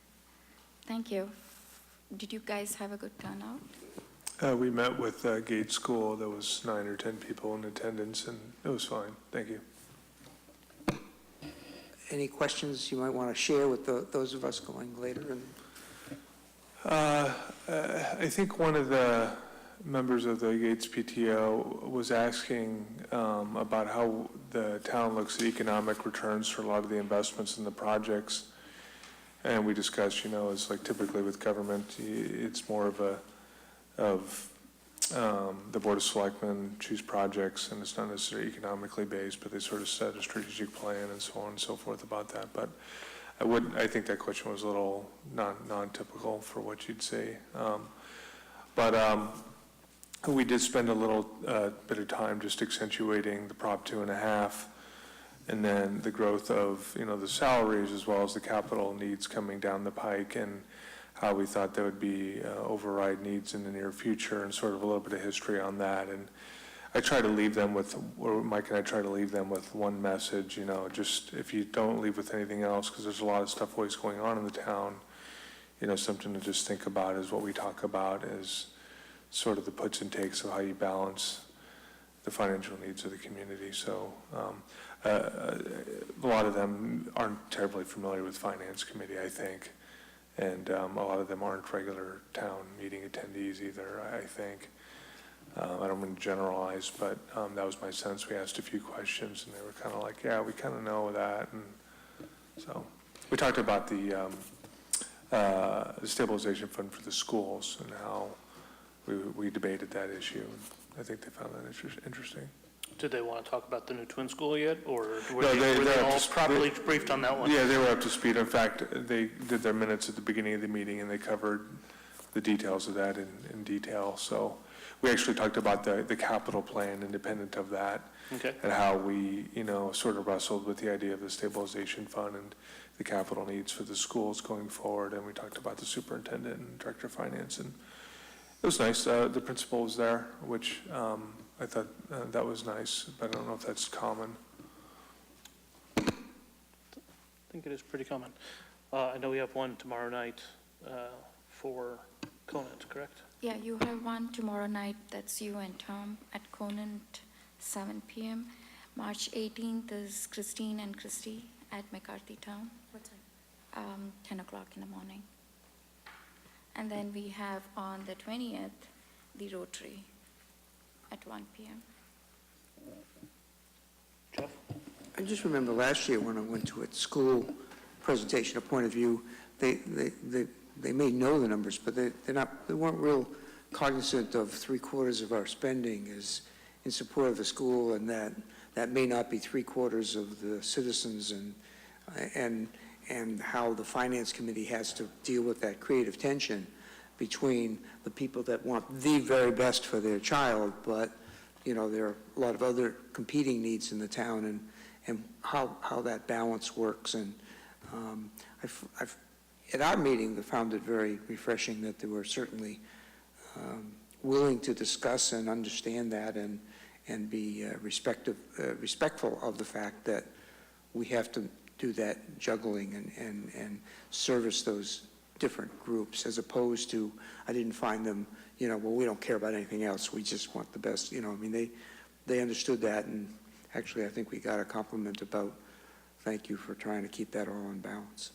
Thank you. Did you guys have a good turnout? We met with Gate School. There was 9 or 10 people in attendance, and it was fine. Thank you. Any questions you might want to share with those of us going later? I think one of the members of the Gates PTO was asking about how the town looks at economic returns for a lot of the investments in the projects. And we discussed, it's like typically with government, it's more of the Board of Selectmen choose projects, and it's not necessarily economically based, but they sort of set a strategic plan and so on and so forth about that. But I think that question was a little non-typical for what you'd say. We did spend a little bit of time just accentuating the Prop 2.5, and then the growth of, the salaries as well as the capital needs coming down the pike, and how we thought there would be override needs in the near future, and sort of a little bit of history on that. And I try to leave them with, or Mike and I try to leave them with one message, just if you don't leave with anything else, because there's a lot of stuff always going on in the town, something to just think about is what we talk about is sort of the puts and takes of how you balance the financial needs of the community. So a lot of them aren't terribly familiar with Finance Committee, I think. And a lot of them aren't regular town meeting attendees either, I think. I don't mean to generalize, but that was my sense. We asked a few questions, and they were kind of like, yeah, we kind of know that. And so we talked about the stabilization fund for the schools and how we debated that issue. I think they found that interesting. Did they want to talk about the new twin school yet, or were No, they all properly briefed on that one? Yeah, they were up to speed. In fact, they did their minutes at the beginning of the meeting, and they covered the details of that in detail. So we actually talked about the capital plan independent of that. Okay. And how we, sort of wrestled with the idea of the stabilization fund and the capital needs for the schools going forward. And we talked about the superintendent and director of finance. And it was nice. The principal was there, which I thought that was nice, but I don't know if that's common. I think it is pretty common. I know we have one tomorrow night for Conant, correct? Yeah, you have one tomorrow night, that's you and Tom at Conant, 7 p.m. March 18th is Christine and Christy at McCarthy Town. What time? 10 o'clock in the morning. And then we have on the 20th, the Rotary at 1 p.m. Jeff? I just remember last year when I went to a school presentation, a point of view, they may know the numbers, but they weren't real cognizant of 3/4 of our spending is in support of the school, and that may not be 3/4 of the citizens, and how the Finance Committee has to deal with that creative tension between the people that want the very best for their child, but there are a lot of other competing needs in the town, and how that balance works. And at our meeting, I found it very refreshing that they were certainly willing to discuss and understand that, and be respectful of the fact that we have to do that juggling and service those different groups, as opposed to, I didn't find them, well, we don't care about anything else, we just want the best, they understood that, and actually I think we got a compliment about, thank you for trying to keep that all in balance.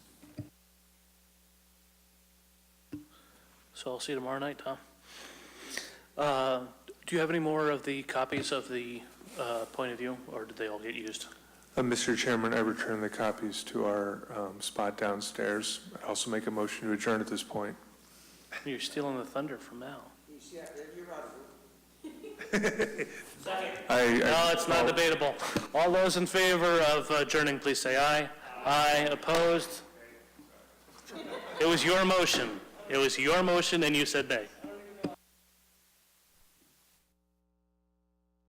So I'll see you tomorrow night, Tom. Do you have any more of the copies of the point of view, or did they all get used? Mr. Chairman, I return the copies to our spot downstairs. I also make a motion to adjourn at this point. You're stealing the thunder from Al. No, it's not debatable. All those in favor of adjourning, please say aye. Aye. Opposed? It was your motion. It was your motion, and you said nay.